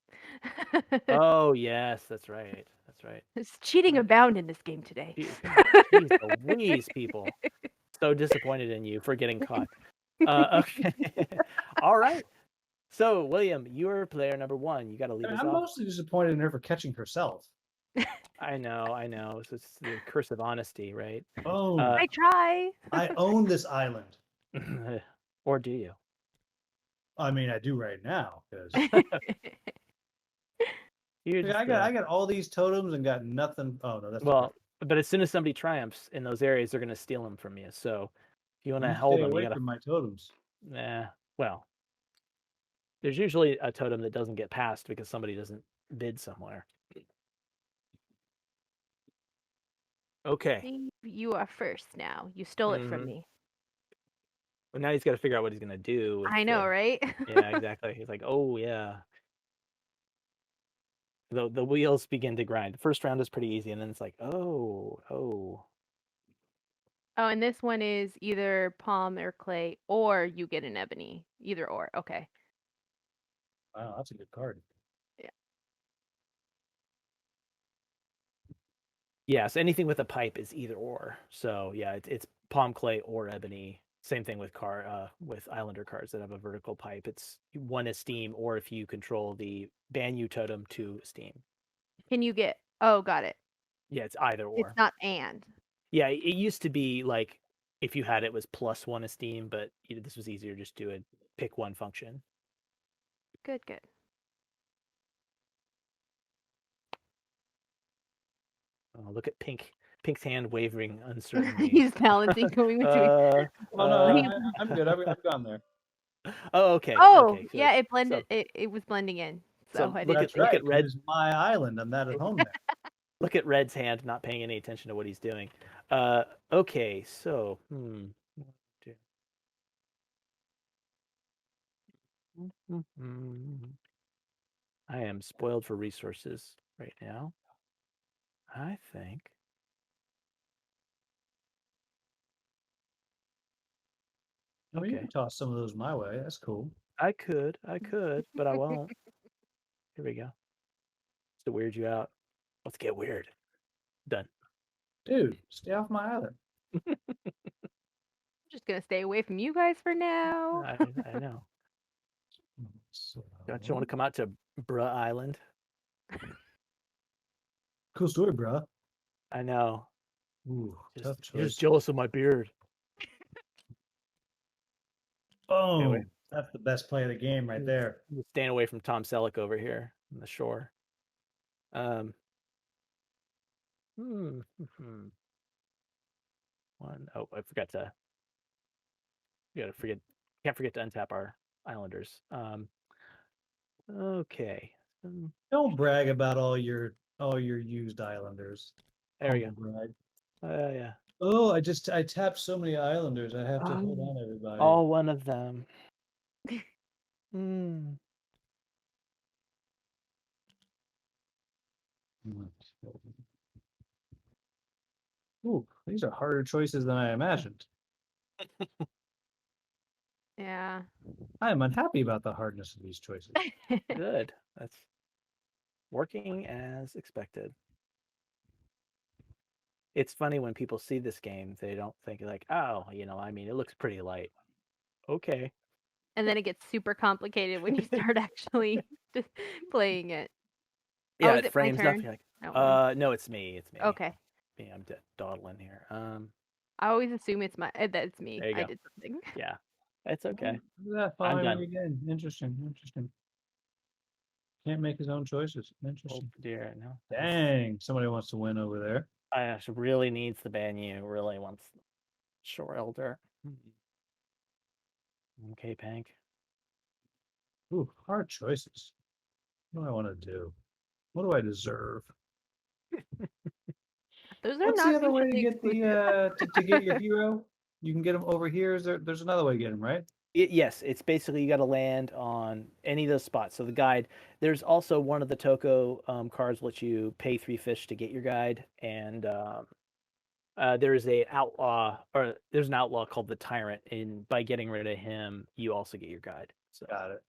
Oh yes, that's right. That's right. It's cheating abound in this game today. Jeez Louise, people. So disappointed in you for getting caught. Okay. All right. So, William, you're player number 1. You got to lead us I'm off. mostly disappointed in her for catching herself. I know. So it's the curse of honesty, right? Oh, I try. I own this island. Or do you? I mean, I do right now because You're just, I got all these totems and got nothing. Oh no, that's well, but as soon as somebody triumphs in those areas, they're going to steal them from you. So if you want to hold stay them, you away got to. from my totems. Well, there's usually a totem that doesn't get passed because somebody doesn't bid somewhere. Okay. Steve, you are first now. You stole it from me. Well, now he's got to figure out what he's going to do. With I know, right? Yeah, exactly. He's like, oh, yeah. The wheels begin to grind. The first round is pretty easy, and then it's like, oh. Oh, and this one is either palm or clay, or you get an ebony. Either or. Okay. Wow, that's a good card. Yeah. Yeah, so anything with a pipe is either or. So yeah, it's palm clay or ebony. Same thing with with Islander cards that have a vertical pipe. It's one esteem, or if you control the Banyu totem, 2 esteem. Can you get? Oh, got it. Yeah, it's either or. It's not and. Yeah, it used to be like if you had it was +1 esteem, but this was easier. Just do it. Pick one function. Good. Oh, look at Pink's hand wavering uncertainty. He's balancing going between. Oh no, I'm good. I've gone there. Oh, okay. Oh, okay. So, yeah, it blended. It was blending in. So I look didn't. at Red. It's my island. I'm not at home there. Look at Red's hand, not paying any attention to what he's doing. Okay, so I am spoiled for resources right now. I think. I mean, you Okay. can toss some of those my way. That's cool. I could, but I won't. Here we go. Just to weird you out. Let's get weird. Done. Dude, stay off my island. I'm just gonna stay away from you guys for now. I know. Don't you want to come out to Bruh Island? Cool story, bro. I know. Ooh, tough You're choice. just jealous of my beard. Oh, Anyway. that's the best play of the game right there. Staying away from Tom Selleck over here on the shore. One. Oh, I forgot to. Can't forget to untap our islanders. Okay. Don't brag about all your used islanders. There we go. Humble brag. Yeah. Oh, I tapped so many islanders. I have to hold on, everybody. All one of them. Hmm. Ooh, these are harder choices than I imagined. Yeah. I am unhappy about the hardness of these choices. Good. That's working as expected. It's funny when people see this game, they don't think like, oh, I mean, it looks pretty light. Okay. And then it gets super complicated when you start actually just playing it. Yeah, is it it my frames turn? nothing like. Oh, No, it's me. It's me. okay. Me, I'm dawdling here. I always assume that it's me. There you I go. did something. Yeah, it's okay. Look at that, I'm following done. me again. Interesting. Can't make his own choices. Oh Interesting. dear, no. Dang, somebody wants to win over there. Ash really needs the Banyu. Really wants Shore Elder. Okay, Pank. Ooh, hard choices. What do I want to do? What do I deserve? Those are What's not the other way to mutually get the exclusive. to get your hero? You can get him over here. There's another way to get him, right? Yes, it's basically you got to land on any of those spots. So the guide, there's also one of the Toko cards lets you pay 3 fish to get your guide, and there's an outlaw called the Tyrant, and by getting rid of him, you also get your guide. So, Got it.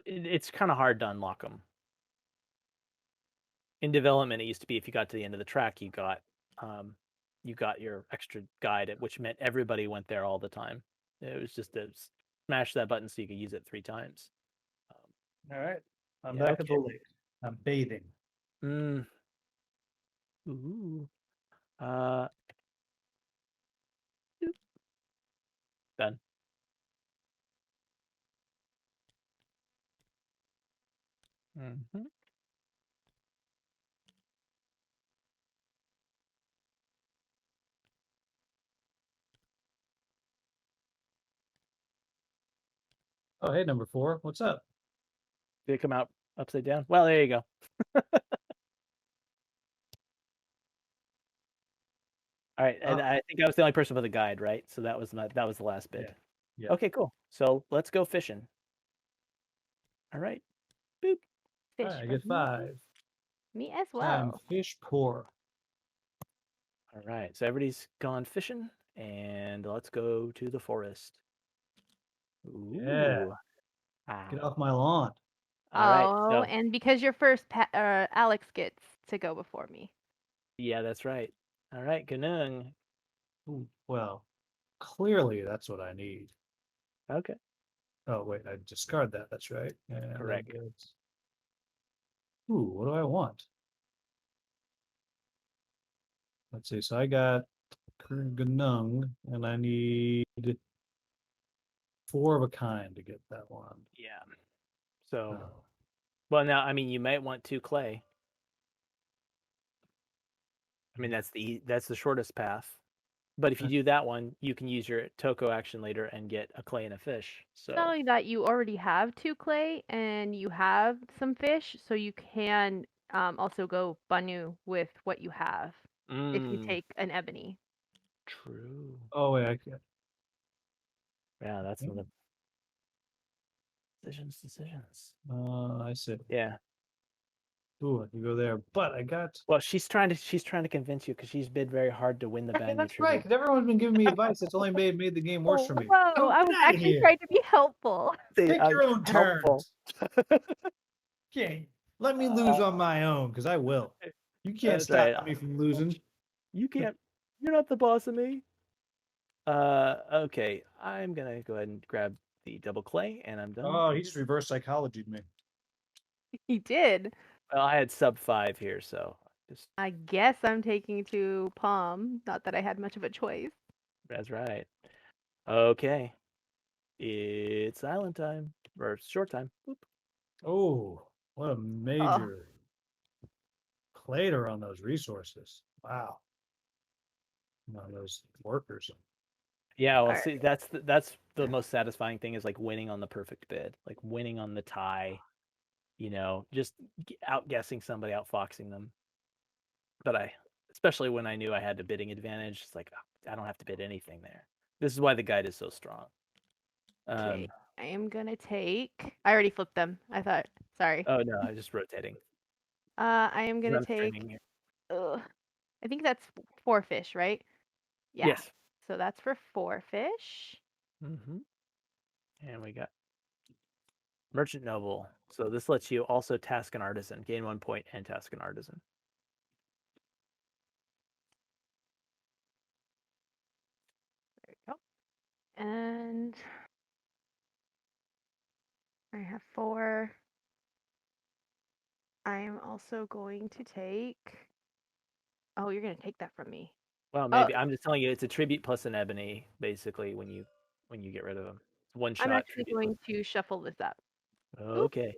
it's kind of hard to unlock them. In development, it used to be if you got to the end of the track, you got your extra guide, which meant everybody went there all the time. It was just to smash that button so you could use it 3 times. All right. I'm Yeah, back at the okay. lake. I'm bathing. Ooh. Doop. Done. Mm-hmm. Oh, hey, number 4. What's up? Did it come out upside down? Well, there you go. All right, and I think I was the only person with a guide, right? So that was the last bid. Yeah. Okay, cool. So let's go fishing. All right. Boop. Fish All right, I for get 5. me as I'm well. fish poor. All right. So everybody's gone fishing, and let's go to the forest. Ooh. Yeah. Get off my lawn. All right. Oh, So and because you're first, Alex gets to go before me. yeah, that's right. All right, Ganung. Ooh, well, clearly that's what I need. Okay. Oh, wait, I discard that. That's right. And Correct. ooh, what do I want? Let's see. So I got Kurganung, and I need 4 of a kind to get that one. Yeah. So, Oh. well, now I mean, you might want 2 clay. I mean, that's the shortest path. But if you do that one, you can use your Toko action later and get a clay and a fish. So Not only that, you already have 2 clay and you have some fish, so you can also go Banu with what you have if you take an ebony. True. Oh, wait, I can't. Yeah, that's another decisions. I see. Yeah. Ooh, I can go there, but I got. Well, she's trying to convince you because she's bid very hard to win the Yeah, Banyu that's tribute. right. Because everyone's been giving me advice. It's only made the game worse for me. Whoa, Go, I was get outta actually here. trying to be helpful. Take your own helpful. turns. Okay, let me lose on my own because I will. You can't That's stop right. me from losing. You can't. You're not the boss of me. Okay. I'm gonna go ahead and grab the double clay, and I'm done. Oh, he just reverse psychologied me. He did. Well, I had sub 5 here, so just I guess I'm taking to Palm. Not that I had much of a choice. that's right. Okay. It's island time or short time. Boop. Oh, what a major played are on those resources. Wow. On those workers. Yeah, well, Alright. see, that's the most satisfying thing is like winning on the perfect bid, like winning on the tie. Just outguessing somebody, outfoxing them. But especially when I knew I had a bidding advantage, it's like I don't have to bid anything there. This is why the guide is so strong. Okay, I am gonna take. I already flipped them. I thought. Sorry. Oh no, I'm just rotating. I am 'Cause gonna I'm take. streaming here. I think that's 4 fish, right? Yeah. Yes. So that's for 4 fish. Mm-hmm. And we got Merchant Noble. So this lets you also task an artisan, gain 1 point and task an artisan. There we go. And I have 4. I am also going to take. Oh, you're gonna take that from me. Well, maybe I'm just telling you, it's a tribute plus an ebony, basically, when you get rid of them. It's one I'm shot actually tribute. going to shuffle this up. Okay.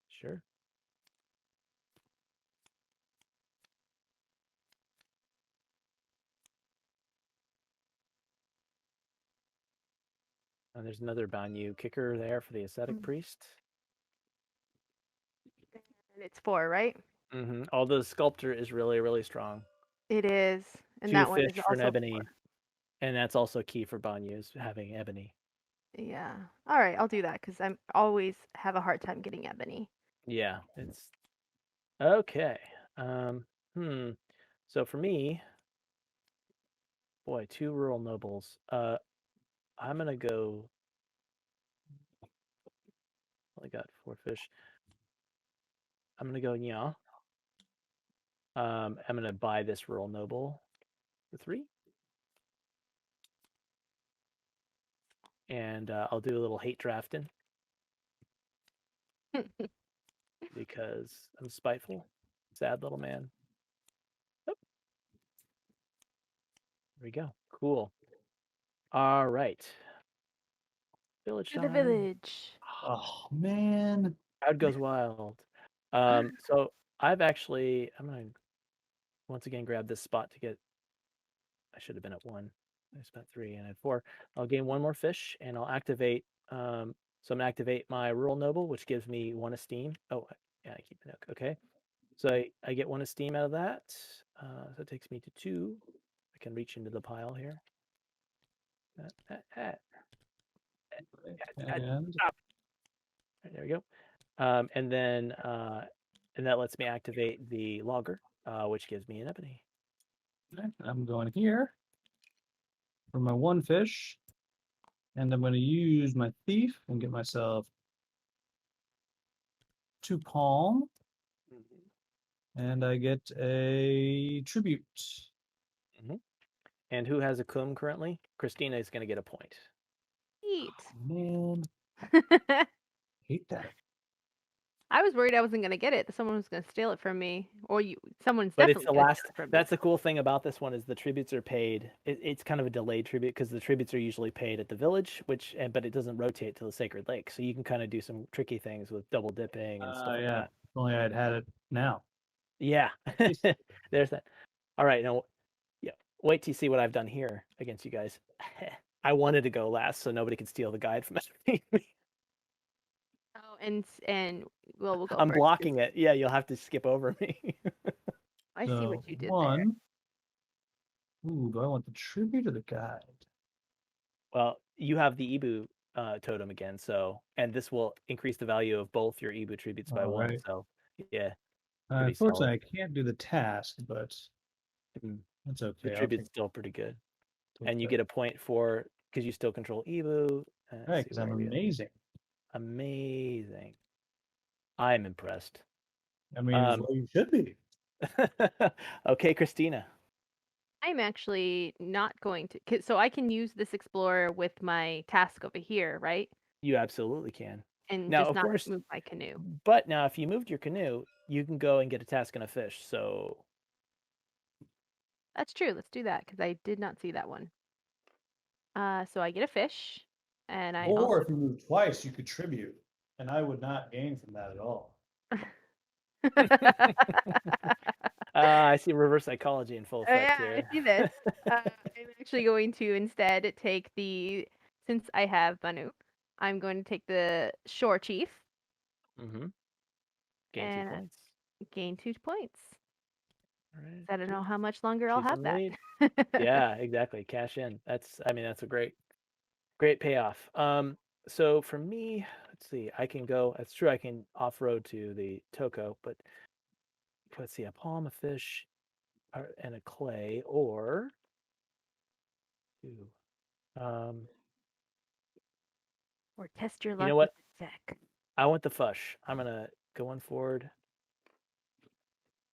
Sure. And there's another Banyu kicker there for the ascetic priest. And it's 4, right? Mm-hmm. Although the sculptor is really, really strong. It is. And 2 that one fish is for an also ebony. 4. And that's also key for Banyus, having ebony. Yeah. All right, I'll do that because I'm always have a hard time getting ebony. Yeah, it's okay. So for me, boy, 2 rural nobles. I'm gonna go. I got 4 fish. I'm gonna go yeah. I'm gonna buy this rural noble for 3. And I'll do a little hate drafting because I'm spiteful. Sad little man. Oh, there we go. Cool. All right. Village To the time. village. Oh man. Crowd goes wild. So I'm gonna once again grab this spot to get. I should have been at 1. I spent 3 and I had 4. I'll gain 1 more fish and I'll activate. So I'm gonna activate my rural noble, which gives me 1 esteem. Oh, yeah, I keep it. Okay. So I get 1 esteem out of that. So it takes me to 2. I can reach into the pile here. And Stop. Right, there we go. And that lets me activate the logger, which gives me an ebony. I'm going here for my 1 fish. And I'm going to use my thief and get myself 2 palm. And I get a tribute. And who has a cum currently? Christina is going to get a point. Eat. Man, hate that. I was worried I wasn't gonna get it. Someone was gonna steal it from me, or someone's But definitely it's the gonna last. steal it from me. That's the cool thing about this one is the tributes are paid. It's kind of a delayed tribute because the tributes are usually paid at the village, but it doesn't rotate to the sacred lake. So you can kind of do some tricky things with double dipping and stuff like Yeah. that. If only I had it now. Yeah, there's that. All right, now, yeah, wait till you see what I've done here against you guys. I wanted to go last so nobody could steal the guide from me. Oh, and well, we'll go. I'm first, 'cause blocking it. Yeah, you'll have to skip over me. I see what you did there. 1. Ooh, do I want the tribute or the guide? Well, you have the Ibu totem again, and this will increase the value of both your Ibu tributes by 1. Right. So, yeah, pretty Unfortunately, solid. I can't do the task, but that's okay. The I'll tribute's take still pretty good, it. and you get a point because you still control Ibu. Right, because I'm amazing. Amazing. I'm impressed. I mean, it's what you should be. Okay, Christina. I'm actually not going to. So I can use this explorer with my task over here, right? You absolutely can. And Now, just of not course, move my canoe. But now, if you moved your canoe, you can go and get a task and a fish. So That's true. Let's do that because I did not see that one. So I get a fish, and I Or also if you move twice, you could tribute, and I would not gain from that at all. I see reverse psychology in full Oh yeah, effect I here. see this. I'm actually going to instead take since I have Banu, I'm going to take the Shore Chief Mm-hmm. Gain 2 and points. gain 2 points. All right. I don't know how much longer I'll She's have in that. lead. Yeah, exactly. Cash in. That's a great payoff. So for me, let's see, I can go, that's true, I can off-road to the Toko, but let's see, a palm, a fish, and a clay, or two. Um, Or test your you know luck with what? the deck. I want the fush. I'm gonna go one forward.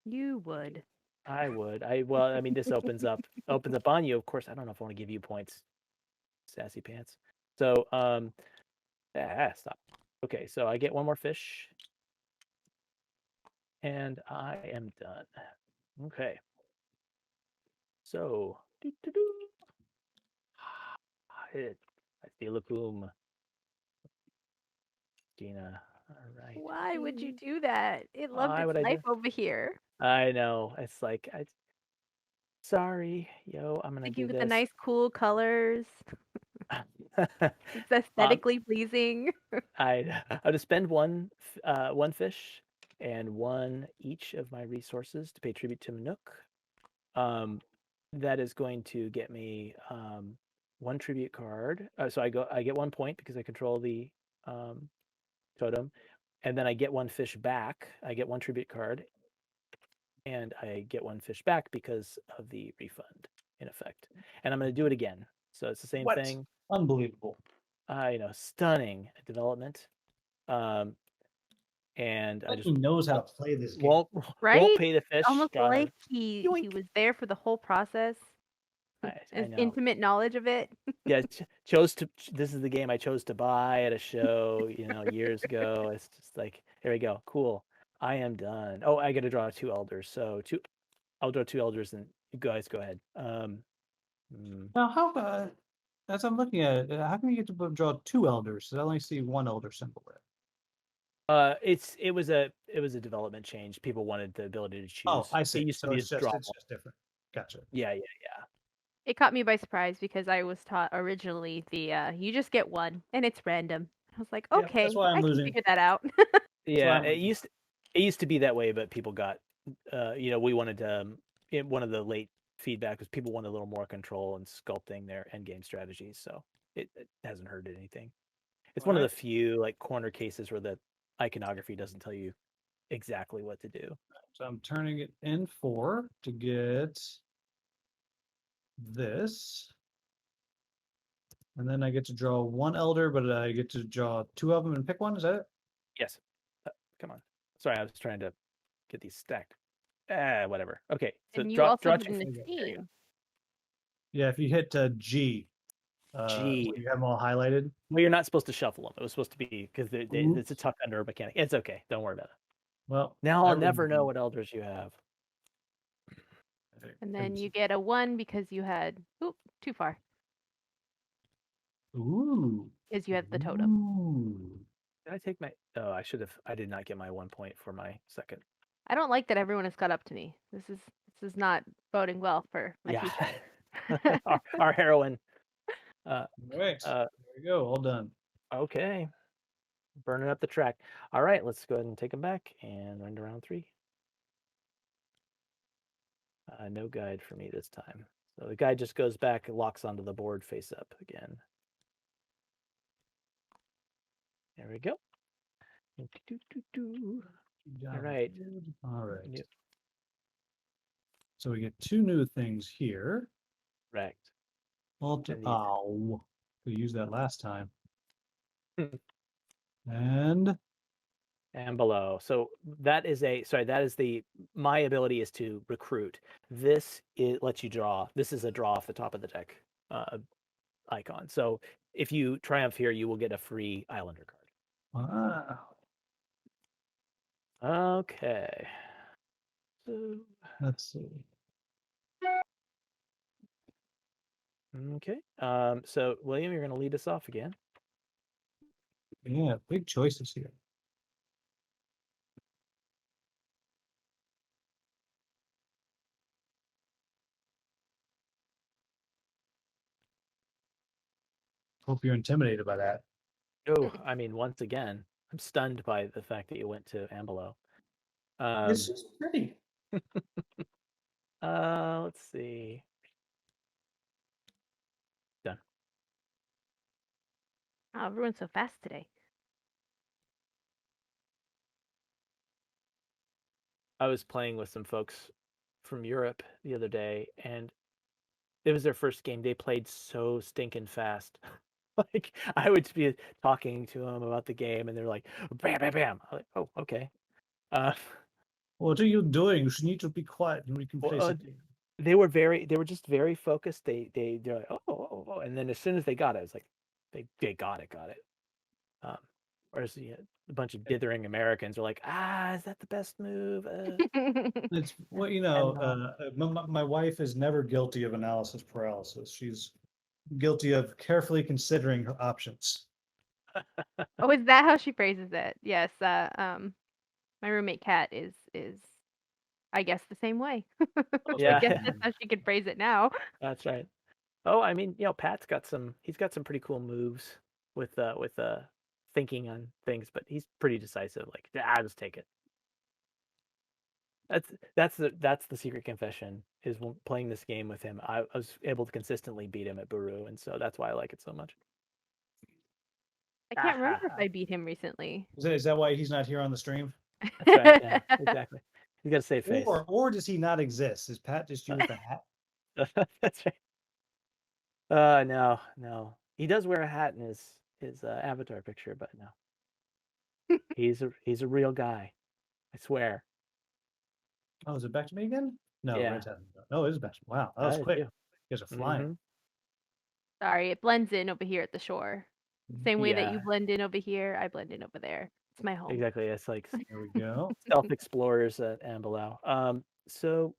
You would. I would. I mean, this opens up on you. Of course, I don't know if I want to give you points, sassy pants. So, stop. Okay, so I get one more fish, and I am done. Okay. So, I feel a boom, Gina. All right. Why would you do that? It loved Why its would I life do? over here. I know. It's like, sorry, I'm gonna Thinking do with the this. nice cool colors. It's um, aesthetically pleasing. I'll just spend one fish and one each of my resources to pay tribute to Manuk. Um, that is going to get me one tribute card. So I get 1 point because I control the um, totem, and then I get one fish back. I get one tribute card, and I get one fish back because of the refund in effect. And I'm going to do it again. So it's the same What? thing. Unbelievable. Stunning development. Um, and I Like just he knows how to play this game. won't Right? pay the fish. Almost Got like her. he Yoink. was there for the whole process. I His know. intimate knowledge of it. Yeah, chose to. This is the game I chose to buy at a show, years ago. It's just like, here we go. Cool. I am done. Oh, I got to draw two elders. So I'll draw two elders, and you guys go ahead. Now, as I'm looking at it, how can you get to draw two elders? I only see one elder symbol there. It was a development change. People wanted the ability to Oh, choose. I It see. used to So be it's just draw just one. different. Gotcha. Yeah. It caught me by surprise because I was taught originally you just get one and it's random. I was like, Yeah, that's okay, why I'm I can losing. figure that out. That's why Yeah, I'm it losing. used to be that way, but people got, we wanted one of the late feedback was people wanted a little more control in sculpting their end game strategies. So it hasn't hurt anything. It's All one of the right. few like corner cases where the iconography doesn't tell you exactly what to do. So I'm turning it in 4 to get this. And then I get to draw one elder, but I get to draw two of them and pick one. Is that it? Yes. Come on. Sorry, I was trying to get these stacked. Whatever. Okay. So And you draw also draw did two. an There you go. esteem. Yeah, if you hit G, G. when you have them all highlighted. Well, you're not supposed to shuffle them. It was supposed to be because it's a Oops. tuck under mechanic. It's okay. Don't worry about it. Well, Now I'll that never would know be- what elders you have. And then you get a 1 because you had too far. Ooh. Because you have the totem. Ooh. Did I take my? Oh, I should have. I did not get my 1 point for my second. I don't like that everyone has caught up to me. This is not boding well for my Yeah. future. our heroine. All right. Uh, There we go. All done. okay. Burning up the track. All right, let's go ahead and take them back and run to round 3. No guide for me this time. So the guide just goes back and locks onto the board face up again. There we go. All right. All right. Yep. So we get two new things here. Correct. Oh, we used that last time. And below. So that is my ability is to recruit. This lets you draw. This is a draw off the top of the deck icon. So if you triumph here, you will get a free Islander card. wow. Okay. So Let's see. okay. So William, you're going to lead us off again. Yeah, big choices here. Hope you're intimidated by that. Oh, I mean, once again, I'm stunned by the fact that you went to Ambelo. It's just pretty. Let's see. Done. Oh, everyone's so fast today. I was playing with some folks from Europe the other day, and it was their first game. They played so stinking fast. Like I would be talking to them about the game, and they're like, "Bam, bam, bam!" I'm like, "Oh, okay." Uh, What are you doing? You need to be quiet and we can well, play something. they were just very focused. They're like, oh, and then as soon as they got it, it's like they got it. Um, whereas a bunch of dithering Americans are like, is that the best move? It's well, my wife is never guilty of analysis paralysis. She's guilty of carefully considering her options. Oh, is that how she phrases it? Yes. My roommate Kat is I guess the same way. I Yeah. guess that's how she could phrase it now. That's right. Oh, I mean, Pat's he's got some pretty cool moves with thinking on things, but he's pretty decisive. Like, just take it. That's the secret confession is playing this game with him. I was able to consistently beat him at Buru, and so that's why I like it so much. I can't remember if I beat him recently. Is that why he's not here on the stream? That's right. Yeah, exactly. You got to save face. Or does he not exist? Is Pat just you with a hat? That's right. No. He does wear a hat in his avatar picture, but no. He's a real guy. I swear. Oh, is it back to me again? No, Yeah. right. No, it is back to me. Wow, that was quick. Yeah. You guys are flying. Mhm. Sorry, it blends in over here at the shore. Same way that you Yeah. blend in over here, I blend in over there. It's my home. Exactly. It's like There we go. stealth explorers at Ambelau. So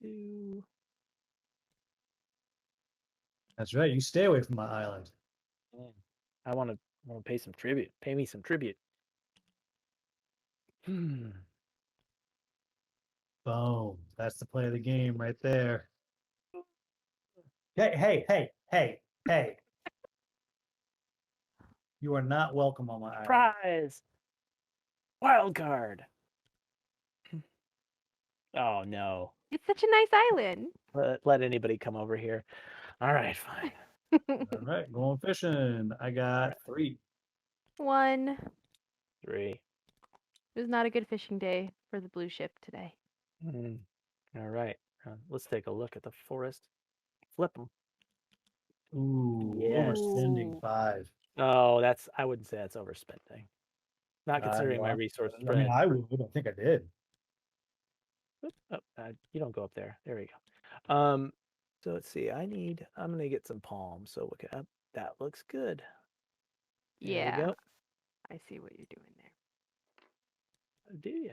do- That's right. You stay away from my island. I want to pay some tribute. Pay me some tribute. Boom. That's the play of the game right there. Hey. You are not welcome on my island. Prize. Wild card. Oh no. It's such a nice island. Let anybody come over here. All right, fine. All right, going fishing. I got 3. 1. 3. It was not a good fishing day for the blue ship today. All right. Let's take a look at the forest. Flip them. Ooh, Yes. overspending 5. Oh, I wouldn't say that's overspending. Not considering my resource spread. I mean, I would. I think I did. You don't go up there. There we go. So let's see. I'm gonna get some palms. So look at that. Looks good. There Yeah. we go. I see what you're doing there. Oh, do you?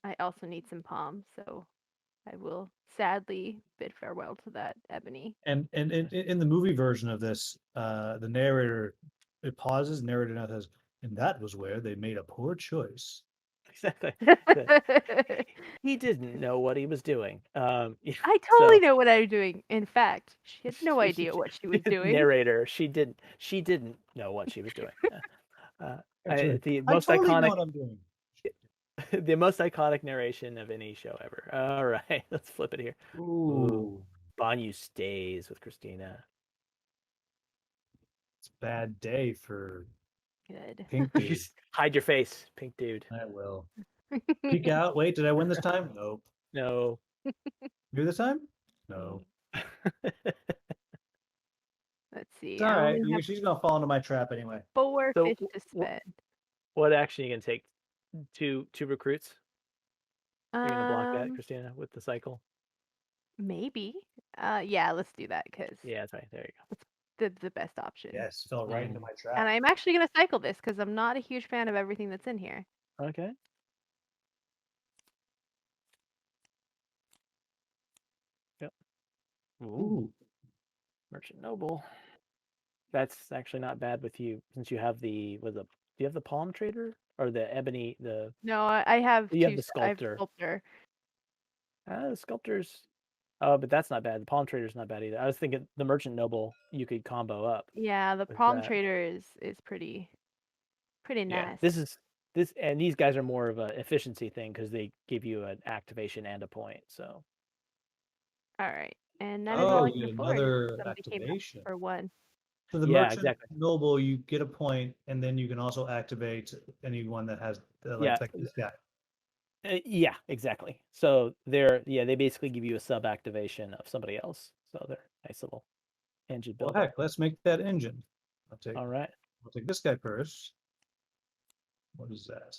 I also need some palms, so I will sadly bid farewell to that ebony. And in the movie version of this, the narrator pauses. Narrator now says, "And that was where they made a poor choice." Exactly. He didn't know what he was doing. I totally know what I'm doing. In fact, she had no idea what she was doing. Narrator, she didn't know what she was doing. The most totally iconic. know what I'm doing. The most iconic narration of any show ever. All right, let's flip it here. Ooh. Banyu stays with Christina. It's a bad day for Good. Pink Dude. Hide your face, Pink Dude. I will. Peek out. Wait, did I win this time? Nope. No. You this time? No. Let's see. It's all right. She's gonna fall into my trap anyway. 4 So fish to spend. What action are you gonna take? Two recruits? You're gonna block that, Christina, with the cycle? Maybe. Yeah, let's do that because Yeah, that's right. There you go. it's the best option. Yes, fell right into my trap. And I'm actually gonna cycle this because I'm not a huge fan of everything that's in here. Okay. Yep. Ooh. Merchant Noble. That's actually not bad with you since you have do you have the palm trader or the ebony No, I have you have two. the I have sculptor. sculptor. The sculptors. Oh, but that's not bad. The palm trader's not bad either. I was thinking the merchant noble you could combo up Yeah, the with palm that. trader is pretty Yeah, nice. this, and these guys are more of an efficiency thing because they give you an activation and a point. So All right, and that is all Oh, I you can get afford. another Somebody came up activation. for one. So the yeah, merchant exactly. noble, you get a point, and then you can also activate anyone that has Yeah. like this guy. Yeah, exactly. So they basically give you a sub activation of somebody else. So they're nice little engine Well, builder. heck, let's make that engine. All right. I'll take this guy first. What is that?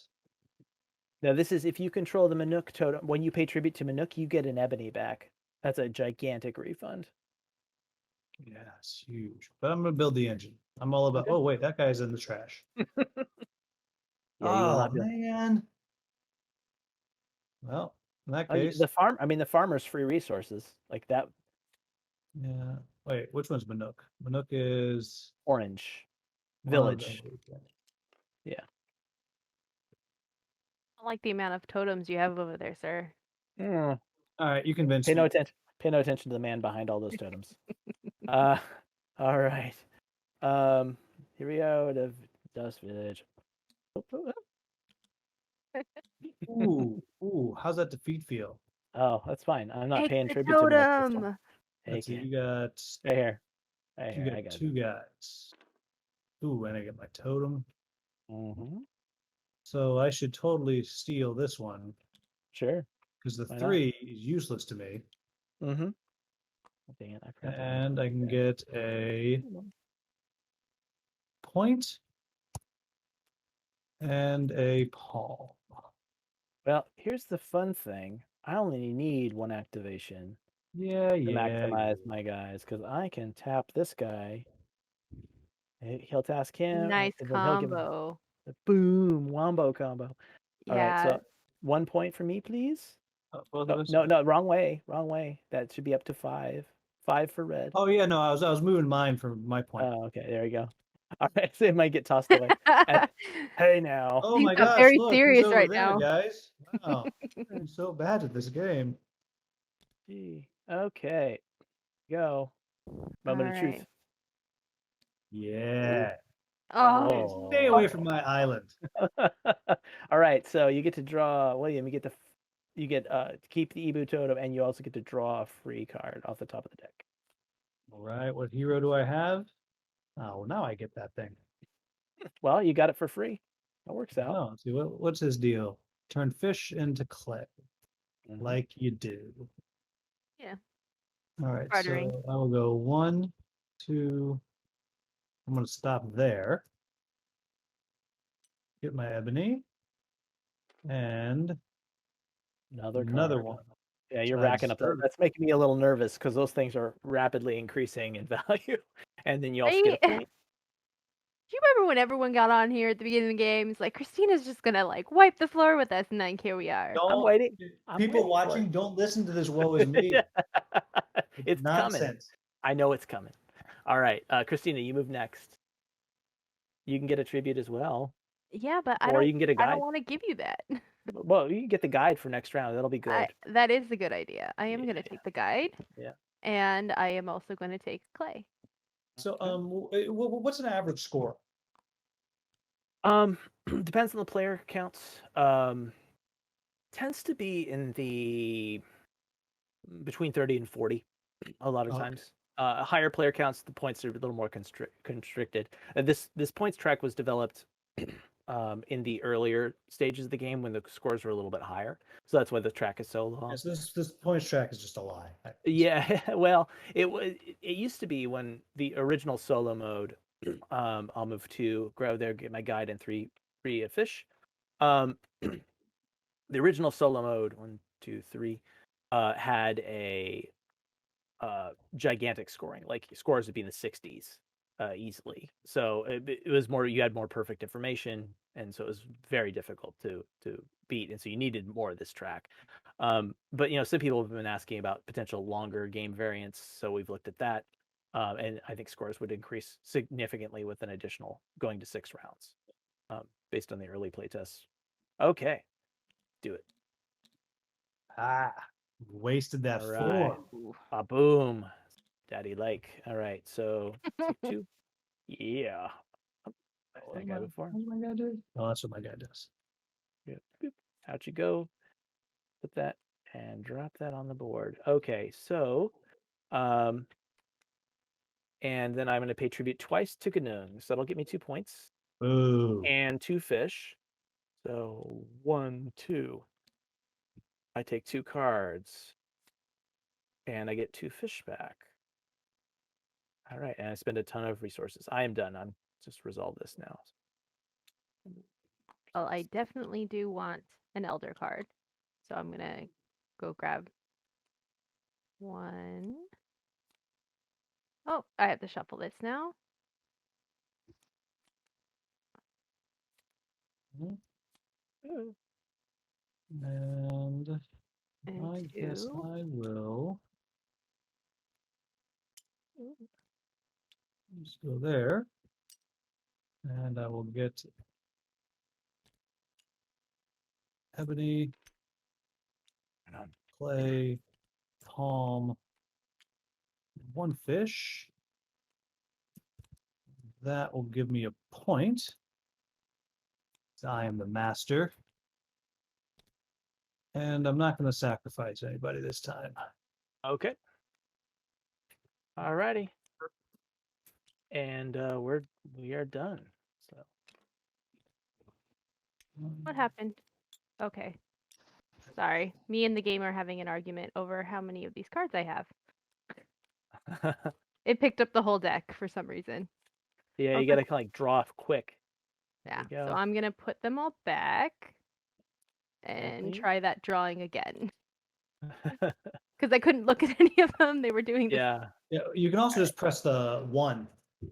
Now this is if you control the Manuk totem. When you pay tribute to Manuk, you get an ebony back. That's a gigantic refund. Yeah, it's huge. But I'm gonna build the engine. I'm all about. Okay. Oh wait, that guy's in the trash. Yeah, you will Oh not be. man. Well, in that case, the farmer's free resources like that. yeah. Wait, which one's Manuk? Manuk is Orange one of village. them. Yeah. I like the amount of totems you have over there, sir. Mm. All right, you convinced Pay no me. attention. Pay no attention to the man behind all those totems. All right. Here we go to Dust Village. Ooh, how's that defeat feel? Oh, that's fine. I'm not Take paying the tribute to Manuk this time. totem. Let's see, Take it. you got Right here. Right you here. I got got two guys. Ooh, and I get my totem. Mm-hmm. So I should totally steal this one Sure. because the Why not? 3 is useless to me. Mm-hmm. Dang it! I forgot to And I can that. get a point and a palm. Well, here's the fun thing. I only need one activation Yeah, to yeah. maximize my guys because I can tap this guy. He'll task him, Nice and then he'll give combo. a boom wombo combo. All right, Yeah. so 1 point for me, please. Both Oh, of us? no, wrong way, wrong way. That should be up to 5. 5 for red. Oh yeah, no, I was moving mine for my point. Oh, okay, there you go. All right, so it might get tossed away. And, hey now. Oh He's my got gosh, very look, serious he's over right there, now. guys. Wow, I'm so bad at this game. Gee. Okay, go. Moment of All truth. right. Yeah. Oh. Stay away from my island. All right, so you get to draw, William. You get to keep the Ibu totem, and you also get to draw a free card off the top of the deck. All right, what hero do I have? Oh, now I get that thing. Well, you got it for free. That works out. Oh, let's see what's his deal? Turn fish into clay, Mhm. like you do. Yeah. All right, Bartering. so I will go 1, 2. I'm going to stop there. Get my ebony. And another card. one. Yeah, you're I racking up. deserve it. That's making me a little nervous because those things are rapidly increasing in value, and then you also get a point. Do you remember when everyone got on here at the beginning of the games? Like, Christina's just gonna like wipe the floor with us, and then here we are. I'm waiting. People waiting for watching, it. don't listen to this woe is me. It's coming. Nonsense. I know it's coming. All right, Christina, you move next. You can get a tribute as well, Yeah, but I or don't. you can get a I guide. don't want to give you that. Well, you can get the guide for next round. That'll be good. That is a good idea. I am gonna take the guide. Yeah. And I am also gonna take clay. So, what's an average score? Depends on the player counts. Tends to be in the between 30 and 40 a lot of Okay. times. Higher player counts, the points are a little more constricted. This points track was developed in the earlier stages of the game when the scores were a little bit higher. So that's why the track is so long. Yes, this points track is just a lie. Yeah, well, it used to be when the original solo mode. I'll move to grow there, get my guide and three fish. The original solo mode 1, 2, 3 had a gigantic scoring, like scores would be in the 60s easily. So it was more, you had more perfect information, and so it was very difficult to beat, and so you needed more of this track. But some people have been asking about potential longer game variants, so we've looked at that, and I think scores would increase significantly with an additional going to 6 rounds, based on the early playtests. Okay, do it. Ah, Wasted that All right. 4. Ooh. Boom. Daddy like. All right. So take 2. Yeah. Oh, that guy before. What my guy do? Oh, that's what my guy does. Yep. Boop. Out you go. Put that and drop that on the board. Okay. So, and then I'm going to pay tribute twice to Ganung. So that'll get me 2 points Ooh. and 2 fish. So 1, 2. I take 2 cards and I get 2 fish back. All right. And I spend a ton of resources. I am done. I'm just resolve this now. Well, I definitely do want an elder card. So I'm gonna go grab 1. Oh, I have to shuffle this now. Oh, And And I guess 2. I will just go there. And I will get ebony, right on. clay, palm, 1 fish. That will give me a point. I am the master. And I'm not going to sacrifice anybody this time. Okay. All righty. And we are done. So What happened? Okay. Sorry. Me and the game are having an argument over how many of these cards I have. It picked up the whole deck for some reason. yeah, Okay. you gotta kind of like draw off quick. Yeah. There you So go. I'm gonna put them all back and Please. try that drawing again. Because I couldn't look at any of them. They were doing this. Yeah, Yeah, you can also just press the 1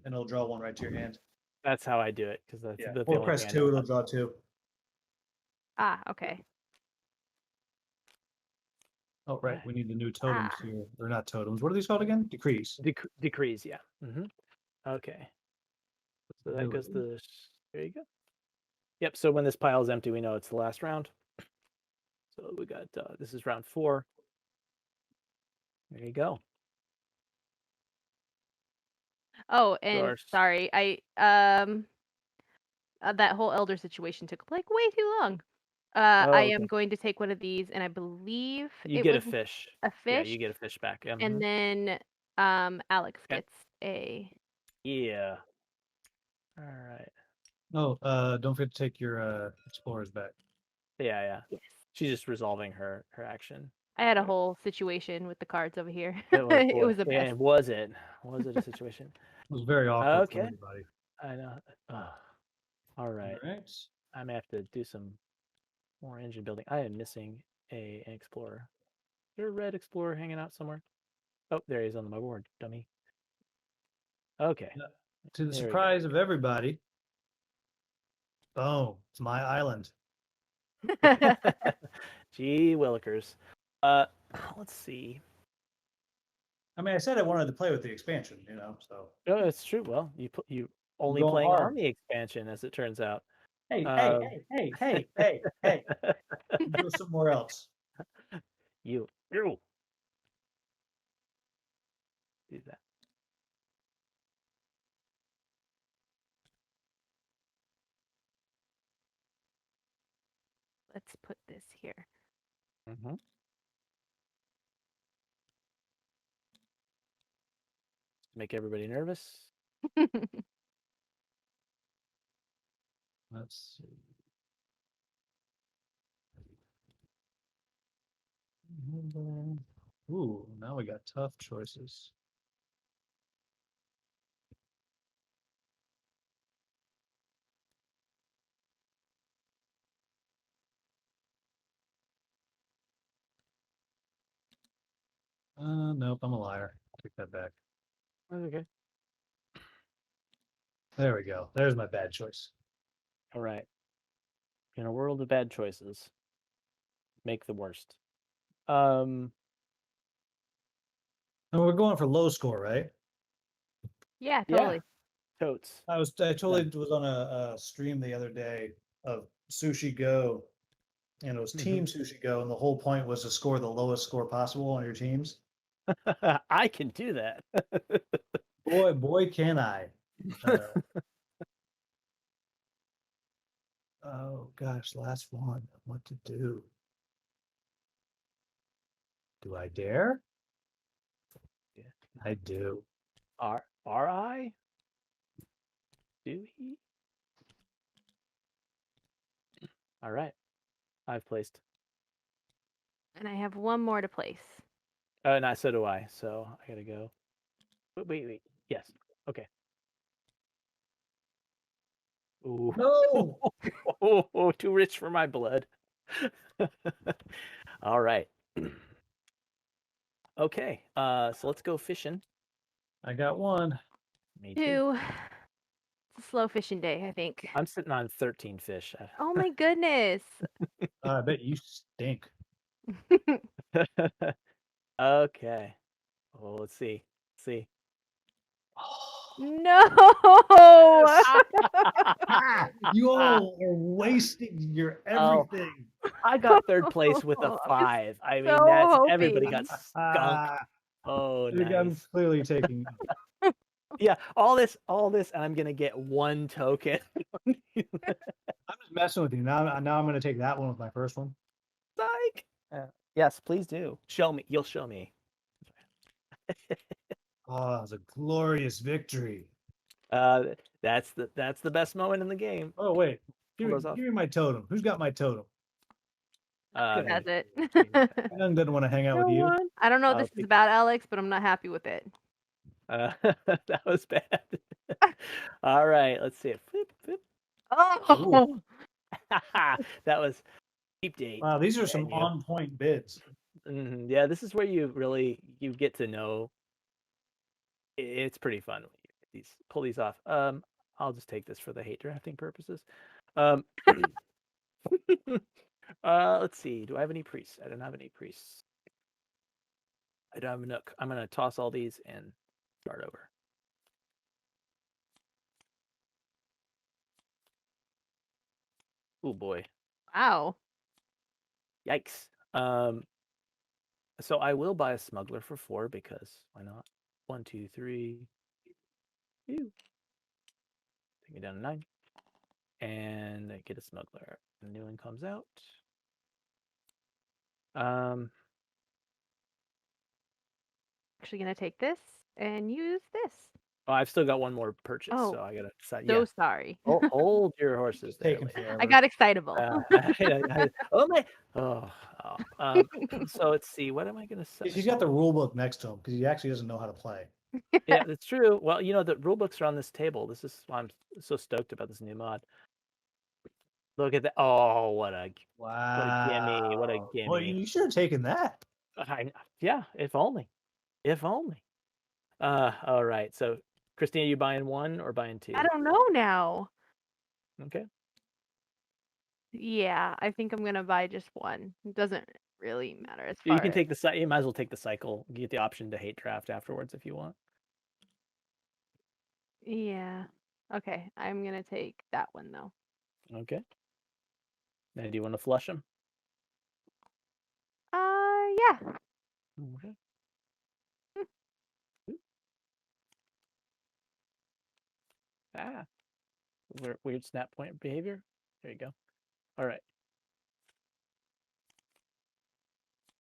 and it'll draw 1 right to your hand. that's how I do it because that's the Or only press thing I 2, know it'll about. draw 2. Ah, okay. Oh, right. We need the new totems Ah. here. Or not totems. What are these called again? Decrees. Decrees, yeah. Okay. So that goes the. There you go. Yep. So when this pile is empty, we know it's the last round. So we got this is round 4. There you go. Oh, and Yours. sorry, I that whole elder situation took like way too long. I okay. am going to take one of these, and I believe You it get was a fish. a Yeah, fish, you get a fish back. and then Alex Okay. gets a. Yeah. All right. Oh, don't forget to take your explorers back. Yeah. Yes. She's just resolving her action. I had a whole situation with the cards over here. Oh, It boy. was a mess. And was it? Was it a situation? It was very awkward for Okay. everybody. I know. All right. All right. I may have to do some more engine building. I am missing an explorer. Is there a red explorer hanging out somewhere? Oh, there he is on my board, dummy. Okay. To the There we go. surprise of everybody, boom, it's my island. Gee willikers. Let's see. I mean, I said I wanted to play with the expansion, so. Oh, that's true. Well, you only going playing hard. Army expansion, as it turns out. Hey, Um, hey. Go somewhere else. You do that. Let's put this here. Make everybody nervous. Let's see. Ooh, now we got tough choices. Nope, I'm a liar. Take that back. That's okay. There we go. There's my bad choice. All right. In a world of bad choices, make the worst. And we're going for low score, right? Yeah, totally. Totes. I totally was on a stream the other day of Sushi Go, and it was teams who should go, and the whole point was to score the lowest score possible on your teams. I can do that. Boy, can I. Oh gosh, last one. What to do? Do I dare? Yeah. I do. I? Do he? All right. I've placed. And I have one more to place. And so do I. So I gotta go. Wait. Yes. Okay. Ooh. No. Oh, too rich for my blood. All right. Okay. So let's go fishing. I got one. Me too. 2. It's a slow fishing day, I think. I'm sitting on 13 fish. Oh my goodness. I bet you stink. Okay. Well, let's see. No. You all are wasting your Oh. everything. I got third place with a I'm just 5. I mean, so that's everybody got hoping. skunked. Oh, I'm nice. clearly taking. Yeah, all this, and I'm gonna get 1 token. I'm just messing with you. Now I'm going to take that one with my first one. Psych. Yes, please do. Show me. You'll show me. Oh, it's a glorious victory. That's the best moment in the game. Oh wait, Pull those off. give me my totem. Who's got my totem? Uh, That's it. Young doesn't want to hang out No with you. one. I don't know if this is about Alex, but I'm not happy with it. that was bad. All right, let's see it. Flip. Oh. That was cheap date. Wow, these are some you. on-point bids. Yeah, this is where you get to know. It's pretty fun when you pull these off. I'll just take this for the hate drafting purposes. Let's see. Do I have any priests? I don't have any priests. I don't have a nook. I'm gonna toss all these and start over. Oh boy. Wow. Yikes. So I will buy a smuggler for 4 because why not? 1, 2, 3. Ew. Take it down to 9. And I get a smuggler. A new one comes out. Actually gonna take this and use this. Oh, I've still got one more purchase, Oh, so I gotta decide. So Yeah. sorry. Hold your horses there. Taking lady. forever. I got excitable. Oh my! So let's see. What am I gonna say? He's got the rule book next to him because he actually doesn't know how to play. Yeah, that's true. Well, the rule books are on this table. This is why I'm so stoked about this new mod. Look at that! Oh, what a gimme! What a gimme! Well, you should have taken that. Yeah, if only. All right. So, Christina, you buying 1 or buying 2? I don't know now. Okay. Yeah, I think I'm gonna buy just 1. It doesn't really matter as far You can as... take the you might as well take the cycle. You get the option to hate draft afterwards if you want. Yeah. Okay, I'm gonna take that one though. Okay. Now, do you want to flush them? Yeah. Okay. Weird snap point behavior. There you go. All right.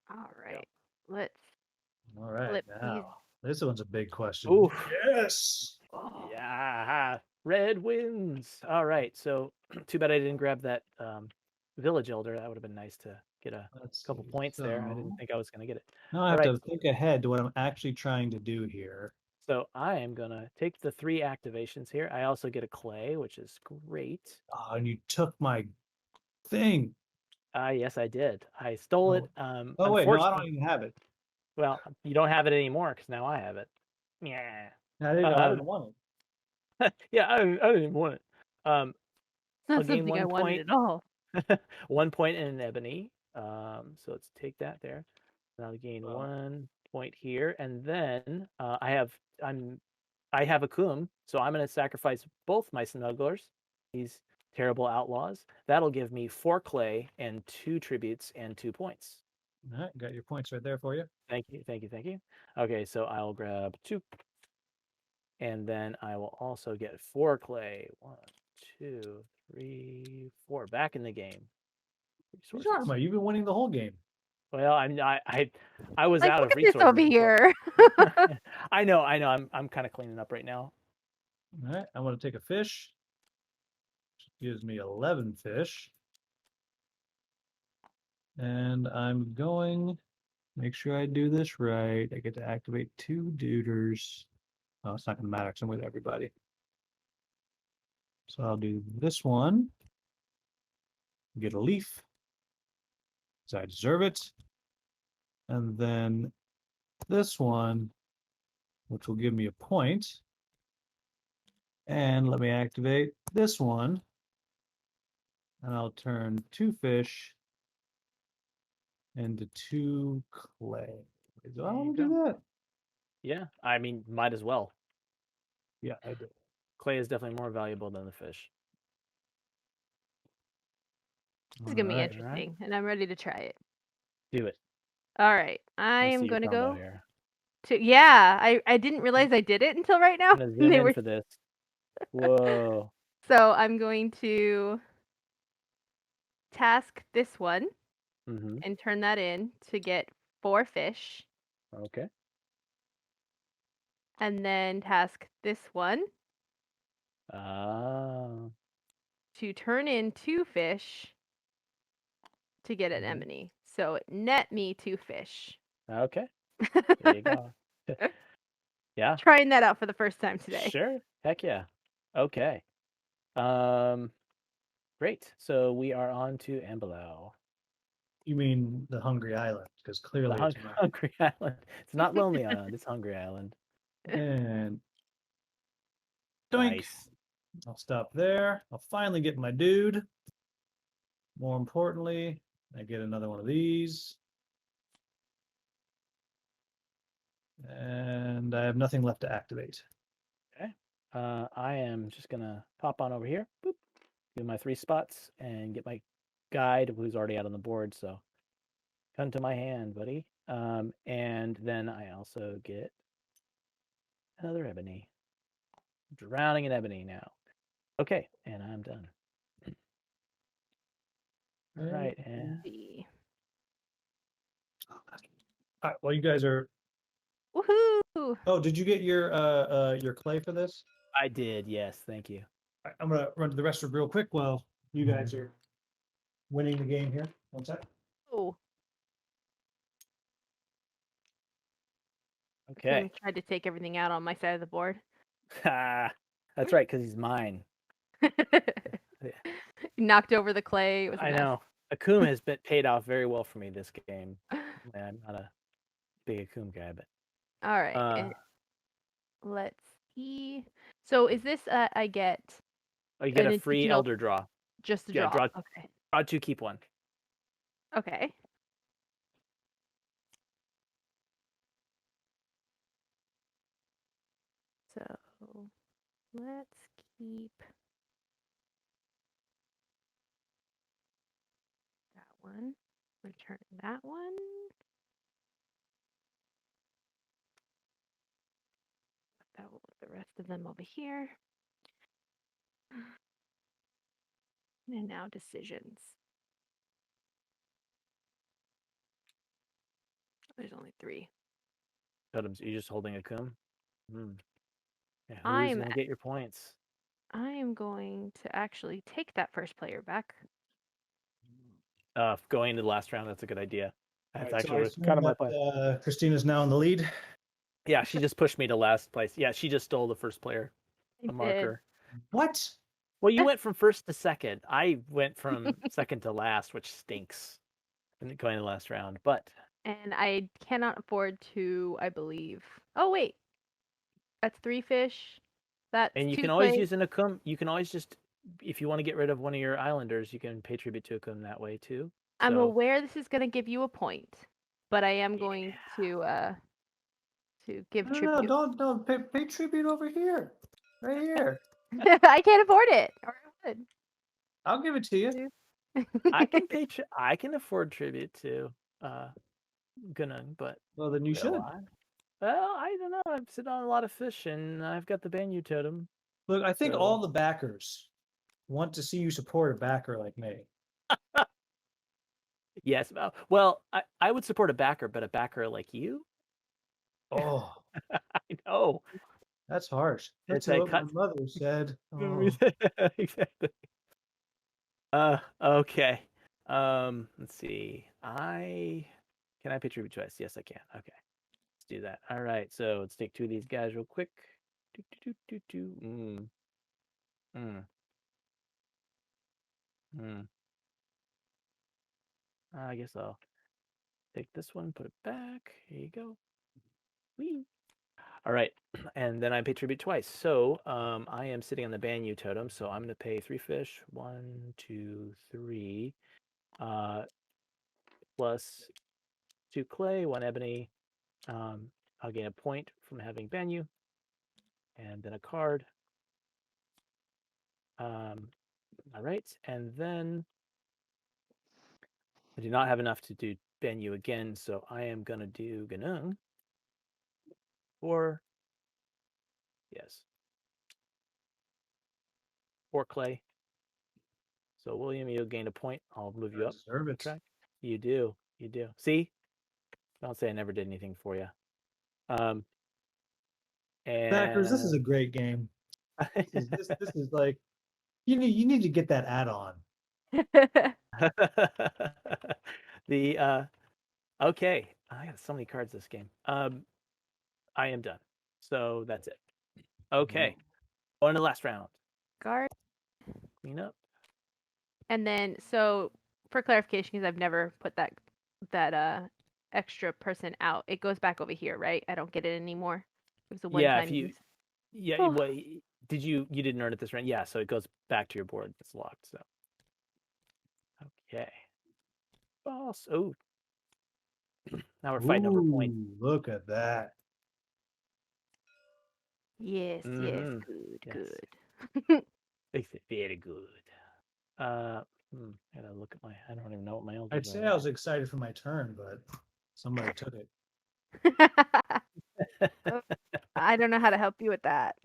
All right. Let's All right, flip these. now this one's a big question. Ooh. Yes. Oh, Yeah. Red wins. All right. So, too bad I didn't grab that village elder. That would have been nice to get a couple points there. I didn't think I was going to get it. Now I have All to think ahead to what I'm actually trying to do here. So I am going to take the 3 activations here. I also get a clay, which is great. Oh, and you took my thing. Yes, I did. I stole it. Oh wait, no, I don't even have it. Well, you don't have it anymore because now I have it. Yeah. I didn't want it. Yeah, I didn't even want it. not I'll gain something I 1 wanted point. at all. 1 point in an ebony. So let's take that there. And I'll gain 1 point here, and then I have a Kum, so I'm going to sacrifice both my smugglers. He's Terrible Outlaws. That'll give me 4 clay and 2 tributes and 2 points. All right, got your points right there for you. Thank you, thank you, thank you. Okay, so I'll grab 2. And then I will also get 4 clay. 1, 2, 3, 4. Back in the game. What are you talking about? You've been winning the whole game. Well, I was Like, out look of at this resources. over here. I know. I'm kind of cleaning up right now. All right, I'm going to take a fish. Gives me 11 fish. And I'm going, make sure I do this right. I get to activate 2 duders. Oh, it's not going to matter because I'm with everybody. So I'll do this one. Get a leaf. Because I deserve it. And then this one, which will give me a point. And let me activate this one. And I'll turn 2 fish into 2 clay. Do I want to do that? Yeah, I mean, might as well. Yeah, I do. Clay is definitely more valuable than the fish. This is gonna be Alright, interesting, and I'm ready to try it. Do it. All right, I Let's am see your gonna combo go here. to. Yeah, I didn't realize I did it until right now. I'm gonna zoom They in were for this. Whoa. so I'm going to task this one Mm-hmm. and turn that in to get 4 fish, Okay. and then task this one Ah. to turn in 2 fish to get an Mhm. ebony. So it net me 2 fish. Okay. There you go. Yeah. Trying that out for the first time today. Sure. Heck yeah. Okay. Great. So we are on to Ambelau. You mean the Hungry Island? Because The clearly it's not. Hungry Island. It's not Lonely Island. It's Hungry Island. And doink. Nice. I'll stop there. I'll finally get my dude. More importantly, I get another one of these. And I have nothing left to activate. Okay. I am just gonna pop on over here. Boop. Do my 3 spots and get my guide, who's already out on the board. So come to my hand, buddy. And then I also get another ebony. Drowning in ebony now. Okay, and I'm done. All right. And See. All right, well, you guys are. Woohoo! Oh, did you get your clay for this? I did. Yes. Thank you. All right, I'm gonna run to the restroom real quick while you guys are winning the game here. One sec. Oh, Okay. tried to take everything out on my side of the board. That's right, because he's mine. Knocked over the clay. It was a I mess. know. Akum has been paid off very well for me this game. I'm not a big Akum guy, but All right. And let's see. So is this I get oh, you get an a free additional- elder draw. just a Yeah, draw? draw- Okay. Draw 2, keep 1. Okay. So let's keep that one. Return that one. That will put the rest of them over here. And now decisions. There's only 3. You're just holding Akum? Hmm. Yeah, who's I'm going to get your points? I am going to actually take that first player back. Going into the last round, that's a good idea. That's All right, so I actually assume kind of my that, plan. Christina's now in the lead. Yeah, she just pushed me to last place. Yeah, she just stole the first player, I a did. marker. What? Well, you went from first to second. I went from second to last, which stinks. Going to the last round, but And I cannot afford to, I believe. Oh wait, that's 3 fish. That's and you 2 can always clay. use an Akum. You can always just, if you want to get rid of one of your islanders, you can pay tribute to Akum that way too. I'm So, aware this is going to give you a point, but I am going to give No, tribute. don't pay tribute over here, right here. I can't afford it. Or I would. I'll give it to you. I can afford tribute to Gunung, but Well, then you will should. I? Well, I don't know. I'm sitting on a lot of fish, and I've got the Banyu totem. Look, I think So- all the backers want to see you support a backer like me. Yes. Well, I would support a backer, but a backer like you? Oh, I know. that's harsh. That's It's a what my cut. mother said. Oh. Exactly. Okay. Let's see. Can I pay tribute twice? Yes, I can. Okay. Let's do that. All right. So let's take two of these guys real quick. Do, do, do, do, do. I guess I'll take this one, put it back. Here you go. Whee. All right. And then I pay tribute twice. So I am sitting on the Banyu totem. So I'm going to pay 3 fish. 1, 2, 3. Plus 2 clay, 1 ebony. I'll gain a point from having Banyu. And then a card. All right. And then I do not have enough to do Banyu again. So I am going to do Ganung. Or, yes. 4 clay. So William, you'll gain a point. I'll move you I up deserve the it. track. You do. You do. See? Don't say I never did anything for you. And Backers, this is a great game. This is like you need to get that add-on. the okay. I got so many cards this game. I am done. So that's it. Okay. On to the last round. Guard. Clean up. And then, so for clarification, because I've never put that extra person out, it goes back over here, right? I don't get it anymore. It was a Yeah, one-time if you use. yeah, Oh. well, did you didn't earn it this round? Yeah, so it goes back to your board. It's locked. So okay. Boss. Oh. Now we're fighting over points. Ooh, look at that. Yes, yes, Mhm. good, Yes. good. Very good. I gotta look at my. I don't even know what my elders I'd say I was excited for my turn, but somebody took it. Oh, I don't know how to help you with that.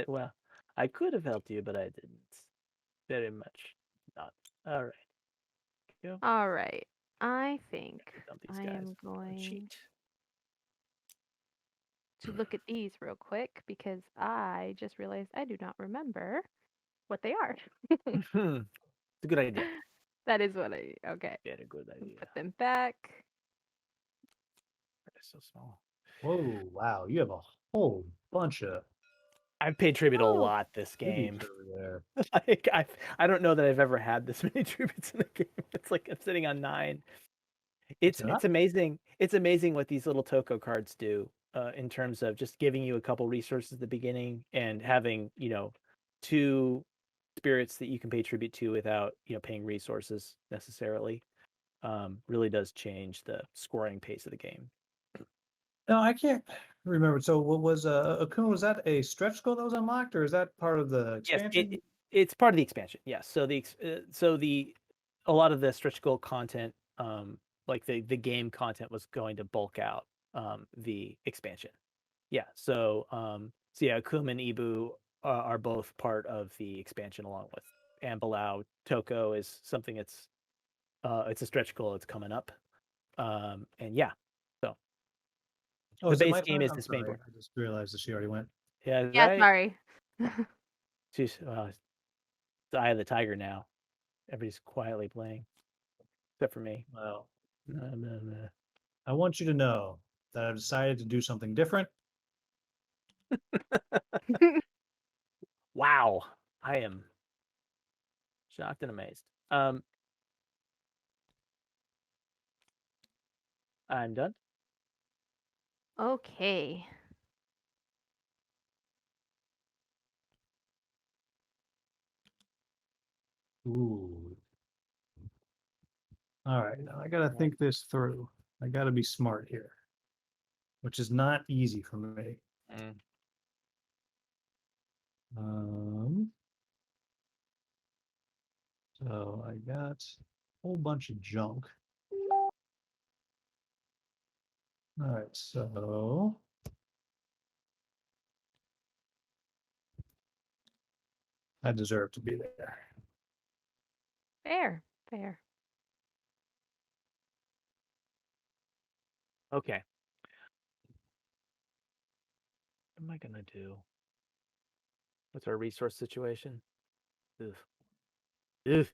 Well, I could have helped you, but I didn't. Very much not. All right. Go. All right. I think Dump these I guys. am going Cheat. to look at these real quick because I just realized I do not remember what they are. It's a good idea. That is what I. Okay. Very good idea. Put them back. It's so small. Whoa, wow, you have a whole bunch of I've paid tribute a Oh, lot this game. tributes over there. Like I don't know that I've ever had this many tributes in a game. It's like I'm sitting on 9. It's Yeah. amazing. It's amazing what these little Toko cards do in terms of just giving you a couple resources at the beginning and having 2 spirits that you can pay tribute to without paying resources necessarily. Really does change the scoring pace of the game. No, I can't remember. So what was Akuma, was that a stretch goal that was unlocked, or is that part of the Yes, expansion? it's part of the expansion. Yes, so a lot of the stretch goal content, like the game content, was going to bulk out the expansion. Yeah, so yeah, Akuma and Ibu are both part of the expansion along with Ambalau. Toko is something it's a stretch goal. It's coming up, and yeah, so Oh, the is it base my game turn? is I'm this main sorry. board. I just realized that she already went. Yeah, Yeah, right. sorry. She's it's the Eye of the Tiger now. Everybody's quietly playing, except for me. Well, Nah, nah, nah. I want you to know that I've decided to do something different. Wow, I am shocked and amazed. I'm done. Okay. Ooh. All right, now I gotta think this through. I gotta be smart here, which is not easy for me. Um, So I got a whole bunch of junk. All right, so I deserve to be there. Fair, fair. Okay. What am I gonna do? What's our resource situation? Ugh. Ugh.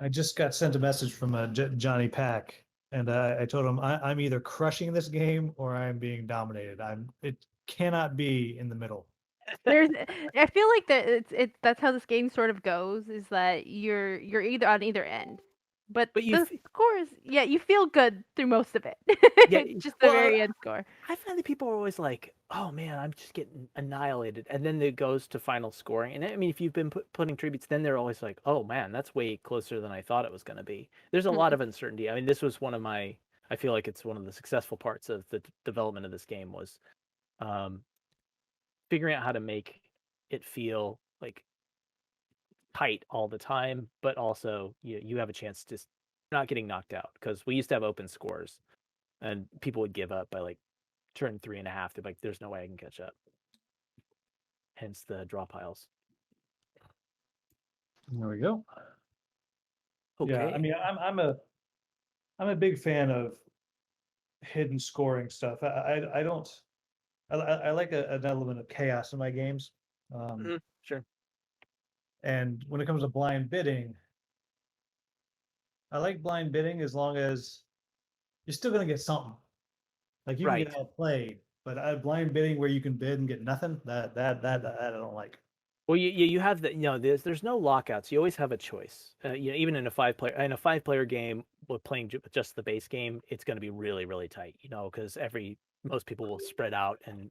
I just got sent a message from Johnny Pack, and I told him I'm either crushing this game or I'm being dominated. It cannot be in the middle. There's I feel like that it's that's how this game sort of goes, is that you're either on either end. But But you, the f- scores, yeah, you feel good through most of it. yeah. It's just the Well, very end score. I find that people are always like, "Oh man, I'm just getting annihilated," and then it goes to final scoring. And I mean, if you've been putting tributes, then they're always like, "Oh man, that's way closer than I thought it was going to be." There's a lot of uncertainty. I mean, this was one of my. I feel like it's one of the successful parts of the development of this game was um, figuring out how to make it feel like tight all the time, but also you have a chance to not getting knocked out, because we used to have open scores and people would give up by like turn 3.5. They're like, "There's no way I can catch up." Hence the draw piles. There we go. Okay. Yeah, I mean, I'm a big fan of hidden scoring stuff. I don't. I like an element of chaos in my games. Sure. And when it comes to blind bidding, I like blind bidding as long as you're still gonna get something. Like you can Right. get outplayed, but blind bidding where you can bid and get nothing, that I don't like. Well, you have the there's no lockouts. You always have a choice. Even in a five player game with playing just the base game, it's going to be really really tight. Because most people will spread out, and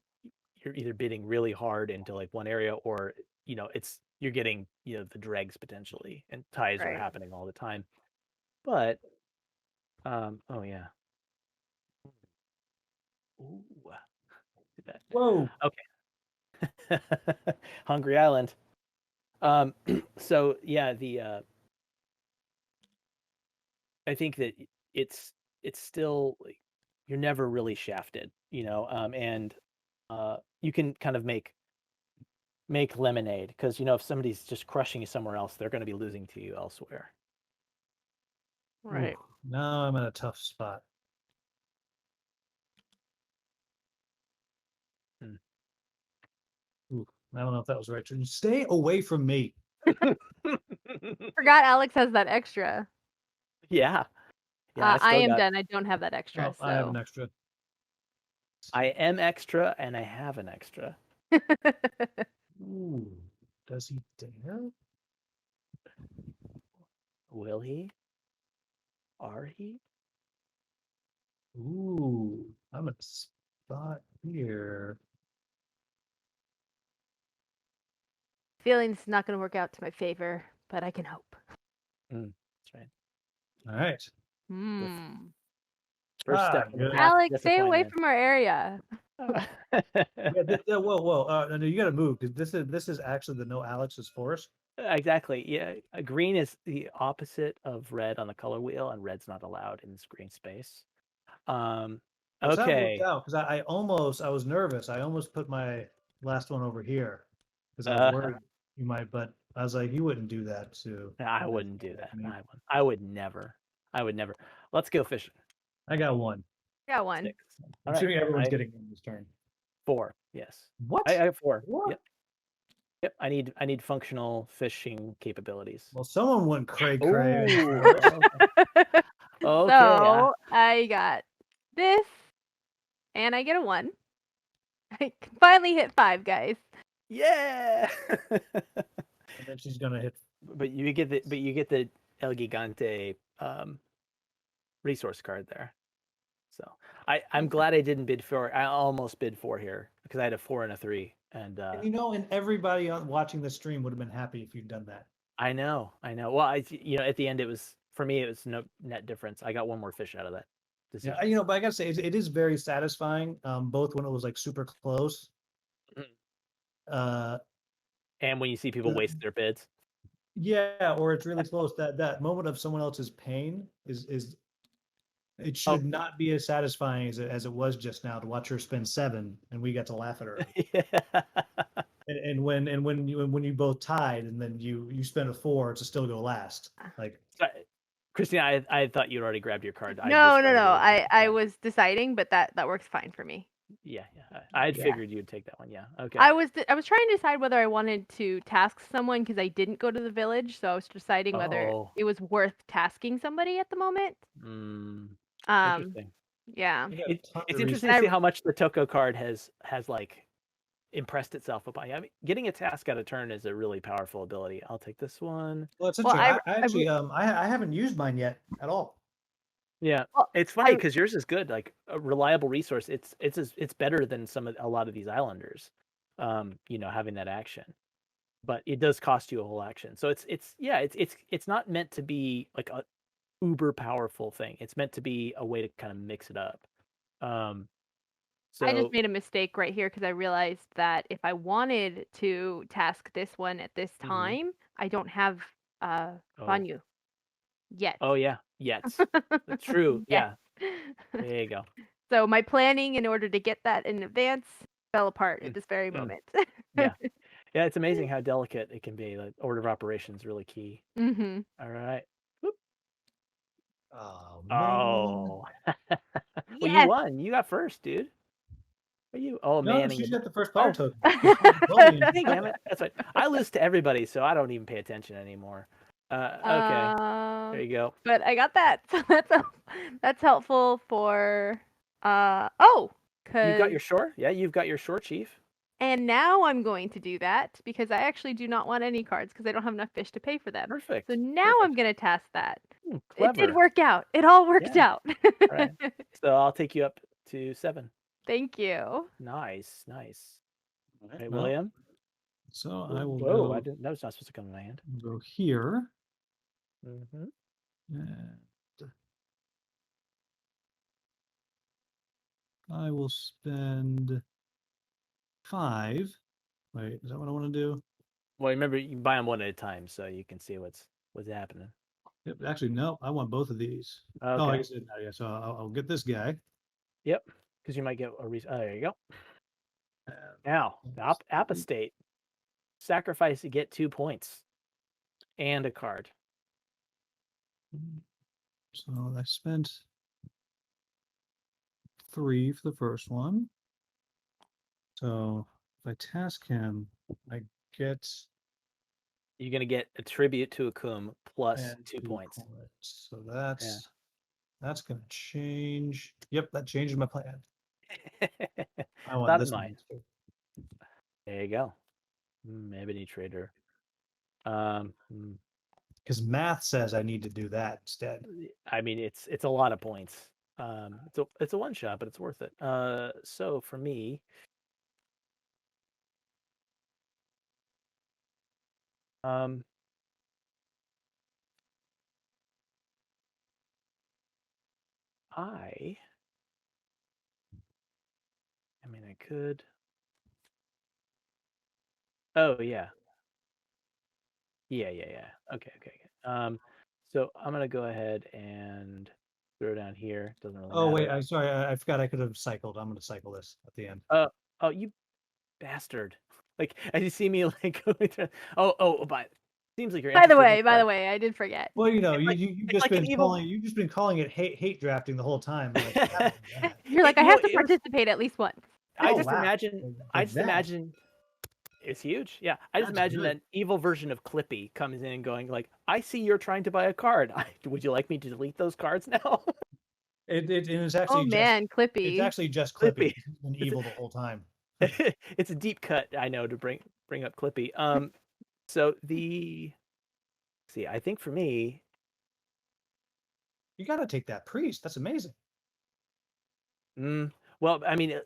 you're either bidding really hard into like one area, or you're getting the dregs potentially, and ties are Right. happening all the time. But oh yeah. Ooh. Did that. Whoa. Okay. Hungry Island. So yeah, I think that it's still like you're never really shafted, and you can kind of make lemonade, because if somebody's just crushing you somewhere else, they're going to be losing to you elsewhere. Right. Ooh, now I'm in a tough spot. Ooh, I don't know if that was the right turn. Stay away from me. Forgot Alex has that extra. Yeah. I still am got. done. I don't have that extra. Oh, I have So an extra. I am extra, and I have an extra. Ooh, does he dare? Will he? Are he? Ooh, I'm in a spot here. feeling it's not going to work out to my favor, but I can hope. That's right. All right. First step. In the good. path of Alex, stay away disappointment. from our area. Yeah, whoa. No, you got to move because this is actually the no Alex's forest. Exactly. Yeah. Green is the opposite of red on the color wheel, and red's not allowed in this green space. Which that worked Okay. out because I was nervous. I almost put my last one over here because I was worried you might, but I was like, you wouldn't do that to. I wouldn't do that. I would never. I would never. Let's go fishing. I got one. Got one. 6. I'm All assuming right. everyone's getting one this turn. 4. Yes. What? I have 4. What? Yep. Yep. I need functional fishing capabilities. Well, someone went cray. Ooh. Okay. So I got this, and I get a 1. I finally hit 5, guys. Yeah. And then she's gonna hit. But you get the El Gigante resource card there. So I'm glad I didn't bid 4. I almost bid 4 here because I had a 4 and a 3. And And everybody watching the stream would have been happy if you'd done that. I know. Well, at the end, it was for me. It was no net difference. I got one more fish out of that decision. Yeah, but I gotta say, it is very satisfying. Both when it was like super close. And when you see people waste their bids. Yeah, or it's really close. That moment of someone else's pain is it should not be as satisfying as it was just now to watch her spend 7 and we got to laugh at her. Yeah. And when you both tied and then you spend a 4 to still go last. Like Sorry. Christina, I thought you'd already grabbed your card. I No, just no, started no. really quick. I Yeah. was deciding, but that works fine for me. Yeah, yeah. I had Yeah. figured you'd take that one. Yeah. Okay. I was trying to decide whether I wanted to task someone because I didn't go to the village, so I was deciding whether Oh. it was worth tasking somebody at the moment. Interesting. Yeah. you got It's tons of interesting And to see I- how much the Toko card has like impressed itself upon you. I mean, getting a task out of turn is a really powerful ability. I'll take this one. Well, it's Well, interesting. I I actually I haven't used mine yet at all. Yeah, Well, it's funny I- because yours is good, like a reliable resource. It's better than a lot of these islanders. Having that action, but it does cost you a whole action. So it's not meant to be like a uber powerful thing. It's meant to be a way to kind of mix it up. I just So made a mistake right here because I realized that if I wanted to task this one at this time, I don't have oh Banyu yet. oh yeah, yes, that's true. Yes. Yeah, there you go. So my planning in order to get that in advance fell apart at Mm, this very mm. moment. Yeah, yeah, it's amazing how delicate it can be. Like order of operations really key. Mm-hmm. All right. Whoop. Oh man. Oh. Well, you Yes. won. You got first, dude. Are you? Oh No, man. she's got the first player Oh. token. Damn it. That's right. I lose to everybody, so I don't even pay attention anymore. Okay. There you go. But I got that, so that's helpful for You've got cause your shore? Yeah, you've got your shore, Chief. and now I'm going to do that because I actually do not want any cards because I don't have enough fish to pay for them. Perfect. So now I'm Perfect. gonna task that. It Clever. did work out. It all worked Yeah. out. All right. So I'll take you up to 7. Thank you. Nice, nice. All Right, well, William? so I will Whoa, go, that was not supposed to come in my hand. go here. Mm-hmm. And I will spend 5. Wait, is that what I want to do? Well, remember, you can buy them one at a time so you can see what's happening. Yep, actually, no, I want both of these. Okay. Oh, I guess yeah, so I'll get this guy. Yep, because you might get a reason. Oh, there you go. And Now, let's see. Apostate. Sacrifice to get 2 points and a card. So I spent 3 for the first one. So if I task him, I get You're going to get a tribute to Akum plus and 2 points. So that's gonna change. Yep, that changes my plan. I want Not this mine. one. There you go. Ebony Trader. Hmm. Because math says I need to do that instead. I mean, it's a lot of points. It's a one shot, but it's worth it. So for me, I mean, I could. Oh yeah. Yeah. Okay. So I'm gonna go ahead and throw down here. Doesn't really Oh wait, matter. I'm sorry, I forgot I could have cycled. I'm gonna cycle this at the end. Oh, you bastard! Like, as you see me, like, going to. But seems like you're. By the interested in way, I did forget. Well, you know, It's like- you've it's just like an been evil- calling you've just been calling it hate drafting the whole time. Like, I haven't done that. You're like, I You have know, to it was- participate at least once. I Oh, just wow. imagine. I Like just that. imagine. It's huge. Yeah, I just That's imagine good. an evil version of Clippy comes in and going like, "I see you're trying to buy a card. Would you like me to delete those cards now?" It was actually Oh just man, it's Clippy. actually just Clippy. Clippy. He's been evil the whole time. It's a deep cut, I know, to bring up Clippy. So I think for me, You got to take that priest. That's amazing. well, I mean,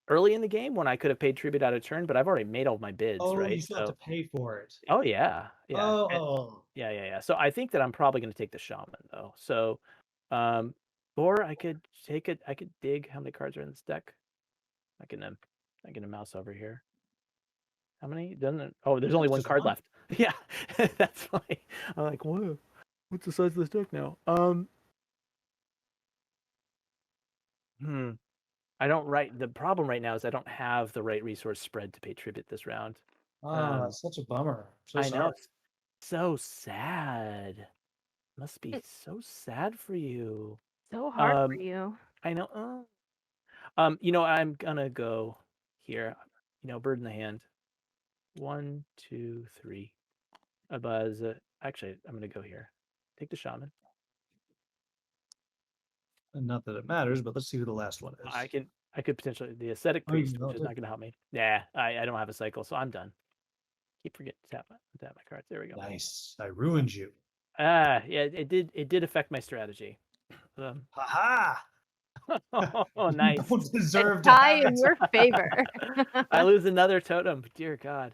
early in the game when I could have paid tribute out of turn, but I've already made all my bids, Oh, right? you still have to pay for it. Oh yeah. Oh. Yeah. So I think that I'm probably going to take the shaman though. So, or I could take it. I could dig. How many cards are in this deck? I can mouse over here. How many? Doesn't it? Oh, there's only one Just card one? left. Yeah, that's funny. I'm like, whoa, what's the size of this deck now? I don't write. The problem right now is I don't have the right resource spread to pay tribute this round. That's such a bummer. So I know. sorry. It's so sad. Must be It's so sad for you. so hard for you. I know. I'm gonna go here. Bird in the hand. 1, 2, 3. Buzz. Actually, I'm gonna go here. Take the shaman. And not that it matters, but let's see who the last one is. I could potentially the ascetic Oh, you priest, can go which is too. not gonna help me. Yeah, I don't have a cycle, so I'm done. Keep forgetting to tap my cards. There we go. Nice. I ruined you. Yeah, it did affect my strategy. Ha Oh, nice. You don't deserve A to tie have in it. your favor. I lose another totem. Dear God.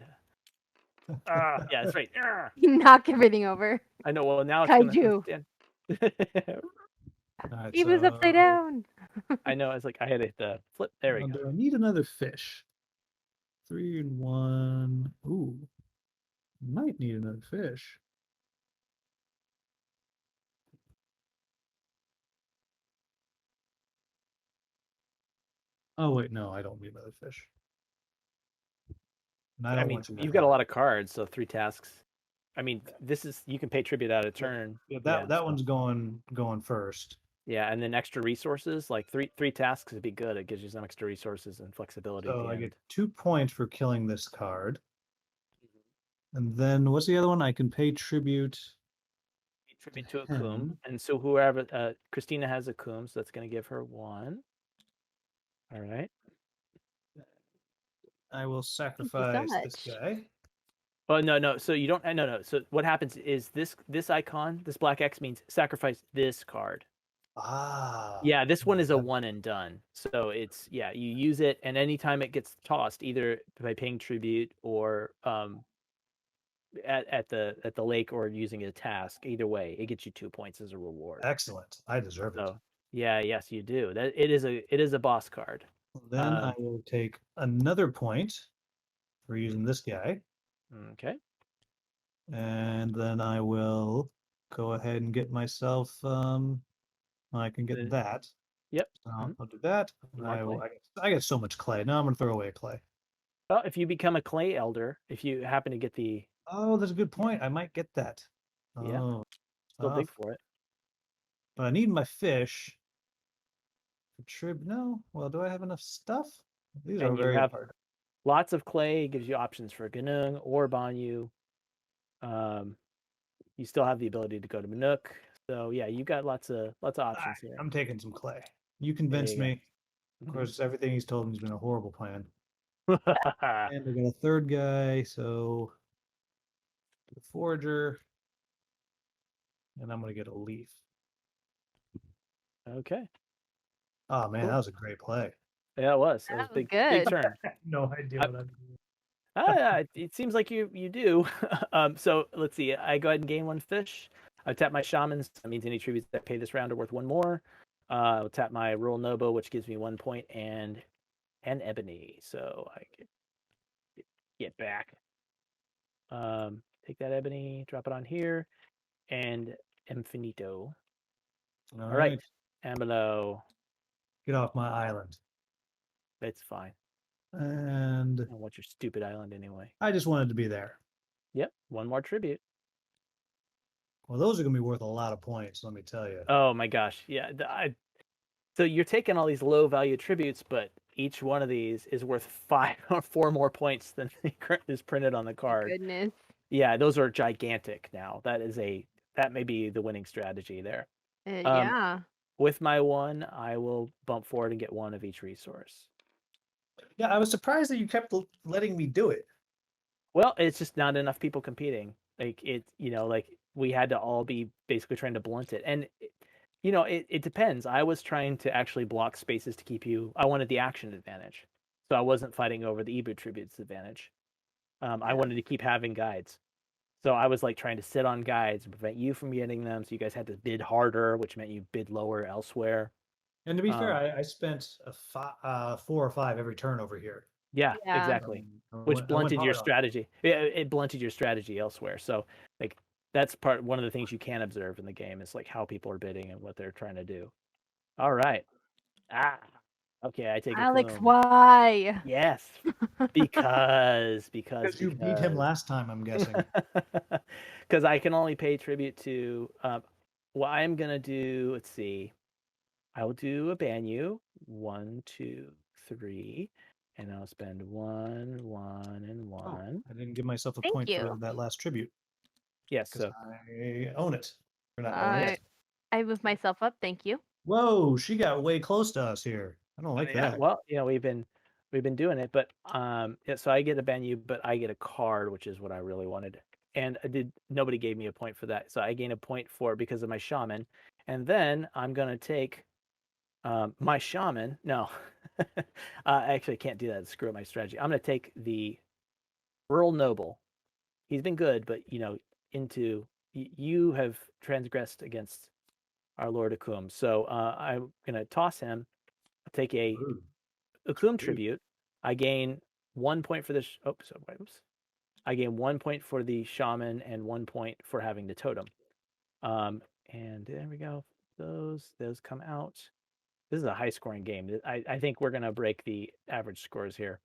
Yeah, that's right. You knock everything over. I know. Well, now it's gonna Kaiju. stand. All right, He was upside so, down. I know. It's like I had it the flip. There we go. do I need another fish? 3 and 1. Ooh. Might need another fish. Oh wait, no, I don't need another fish. And I don't want you to you've got a have lot of cards, so 3 tasks. I mean, this is you can pay tribute out of turn. it. Yeah, that one's going first. Yeah, and then extra resources, like three tasks would be good. It gives you some extra resources and flexibility at So the I end. get 2 points for killing this card. And then what's the other one? I can pay tribute. Pay tribute to a him. Kum, and so whoever Christina has a Kum, so that's going to give her 1. All right. I will Thank you so sacrifice this much. guy. Oh no. So you don't. No. So what happens is this icon, this black X means sacrifice this card. Ah. Yeah, this one is a that- one and done. So it's you use it, and anytime it gets tossed, either by paying tribute or at the lake or using a task, either way, it gets you 2 points as a reward. Excellent. I deserve it. So yes, you do. That it is a boss card. Then I will take another point for using this guy. Okay. And then I will go ahead and get myself I can get that. Yep. So I'll do that. I get so much clay. Now I'm gonna throw away clay. Well, if you become a clay elder, if you happen to get the Oh, that's a good point. I might get that. Yeah. Oh, still dig tough. for it. But I need my fish. No. Well, do I have enough stuff? These are And you very have hard. lots of clay, gives you options for Ganung or Banyu. You still have the ability to go to Manuk. So yeah, you got lots of options here. I'm taking some clay. You convinced me. Of course, everything he's told me has been a horrible plan. And we got a third guy, so the forager, and I'm gonna get a leaf. Okay. Oh man, Cool. that was a great play. Yeah, it was. It was That was big good. turn. No idea what I'm doing. It seems like you do. So let's see. I go ahead and gain 1 fish. I tap my shamans. That means any tributes that pay this round are worth 1 more. I'll tap my rural nobo, which gives me 1 point, and ebony. So I can get back. Take that ebony, drop it on here, and infinito. All right. Amelo. Get off my island. It's fine. And I don't want your stupid island anyway. I just wanted to be there. Yep. 1 more tribute. Well, those are gonna be worth a lot of points, let me tell you. Oh my gosh. Yeah. So you're taking all these low value tributes, but each one of these is worth 5 or 4 more points than is printed on the card. Goodness. Yeah, those are gigantic now. That may be the winning strategy there. Yeah. With my 1, I will bump forward and get 1 of each resource. Yeah, I was surprised that you kept letting me do it. Well, it's just not enough people competing. Like like we had to all be basically trying to blunt it. And it depends. I was trying to actually block spaces to keep you. I wanted the action advantage, so I wasn't fighting over the Ebu tributes advantage. I wanted to keep having guides, so I was like trying to sit on guides and prevent you from getting them. So you guys had to bid harder, which meant you bid lower elsewhere. And to be fair, I spent 4 or 5 every turn over here. Yeah, Yeah. exactly. I Which went blunted your hard on it. strategy. It blunted your strategy elsewhere. So like that's one of the things you can observe in the game is like how people are bidding and what they're trying to do. All right. Ah. Okay, I take a Alex, Coom. why? Yes. Because Because you beat him last time, I'm guessing. because I can only pay tribute to what I'm gonna do. Let's see. I will do a Banyu. 1, 2, 3. And I'll spend 1, 1, and Oh, 1. I didn't give myself a Thank point you. for that last tribute Yes, because so I own it. Or not own it. I moved myself up. Thank you. Whoa, she got way close to us here. I don't like yeah, that. well, we've been doing it, but yeah, so I get a Banyu, but I get a card, which is what I really wanted. And nobody gave me a point for that. So I gain a point because of my shaman. And then I'm gonna take my shaman. No. I actually can't do that. Screw my strategy. I'm gonna take the rural noble. He's been good, but you have transgressed against our Lord Akum. So I'm gonna toss him, take a Ooh, Akum ooh. tribute. I gain 1 point for this. Oops. I gain 1 point for the shaman and 1 point for having the totem. And there we go. Those come out. This is a high scoring game. I think we're gonna break the average scores here.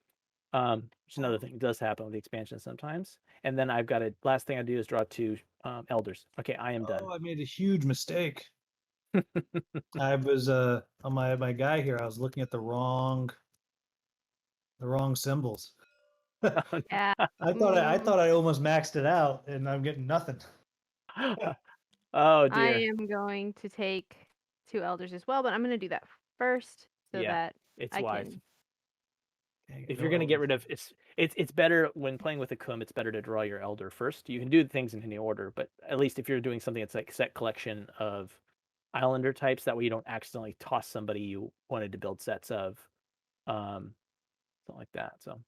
Which is another thing. It does happen with the expansion sometimes. And then I've got last thing I do is draw 2 elders. Okay, I am done. Oh, I made a huge mistake. I was on my guy here. I was looking at the wrong symbols. Yeah. I thought I almost maxed it out, and I'm getting nothing. Oh I dear. am going to take 2 elders as well, but I'm going to do that first so Yeah, that it's I wise. can. If you're gonna get rid of it's better when playing with a Kum, it's better to draw your elder first. You can do things in any order, but at least if you're doing something that's like set collection of Islander types, that way you don't accidentally toss somebody you wanted to build sets of. Something like that. So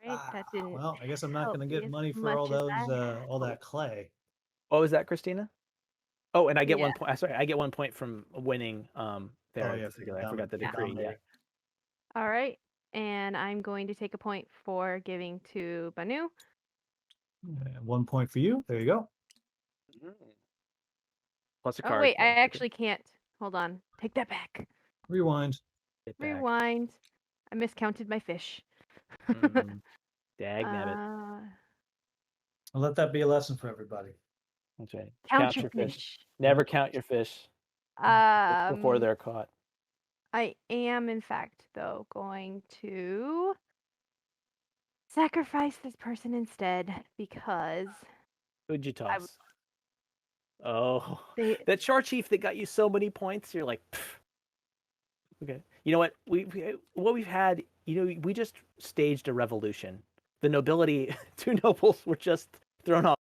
Right, that didn't well, I guess I'm not help going to me get as money for much all as those I all that clay. what was that, Christina? Oh, and I get Yeah. 1 point. Sorry, I get 1 point from winning there. Oh yeah, I forgot the decree. Yeah. All right, and I'm going to take a point for giving to Banu. 1 point for you. There you go. Plus a Oh card. wait, I Yeah, actually can't. Hold on. Take that back. Rewind. get back. Rewind. I miscounted my fish. Dag nabbit. I'll let that be a lesson for everybody. That's right. Count your fish. Never count your fish before they're caught. I am, in fact, though, going to sacrifice this person instead because Who'd you toss? Oh, they. that Char Chief that got you so many points. You're like, pff. Okay. You know what? What we've had. We just staged a revolution. The nobility, 2 nobles were just thrown off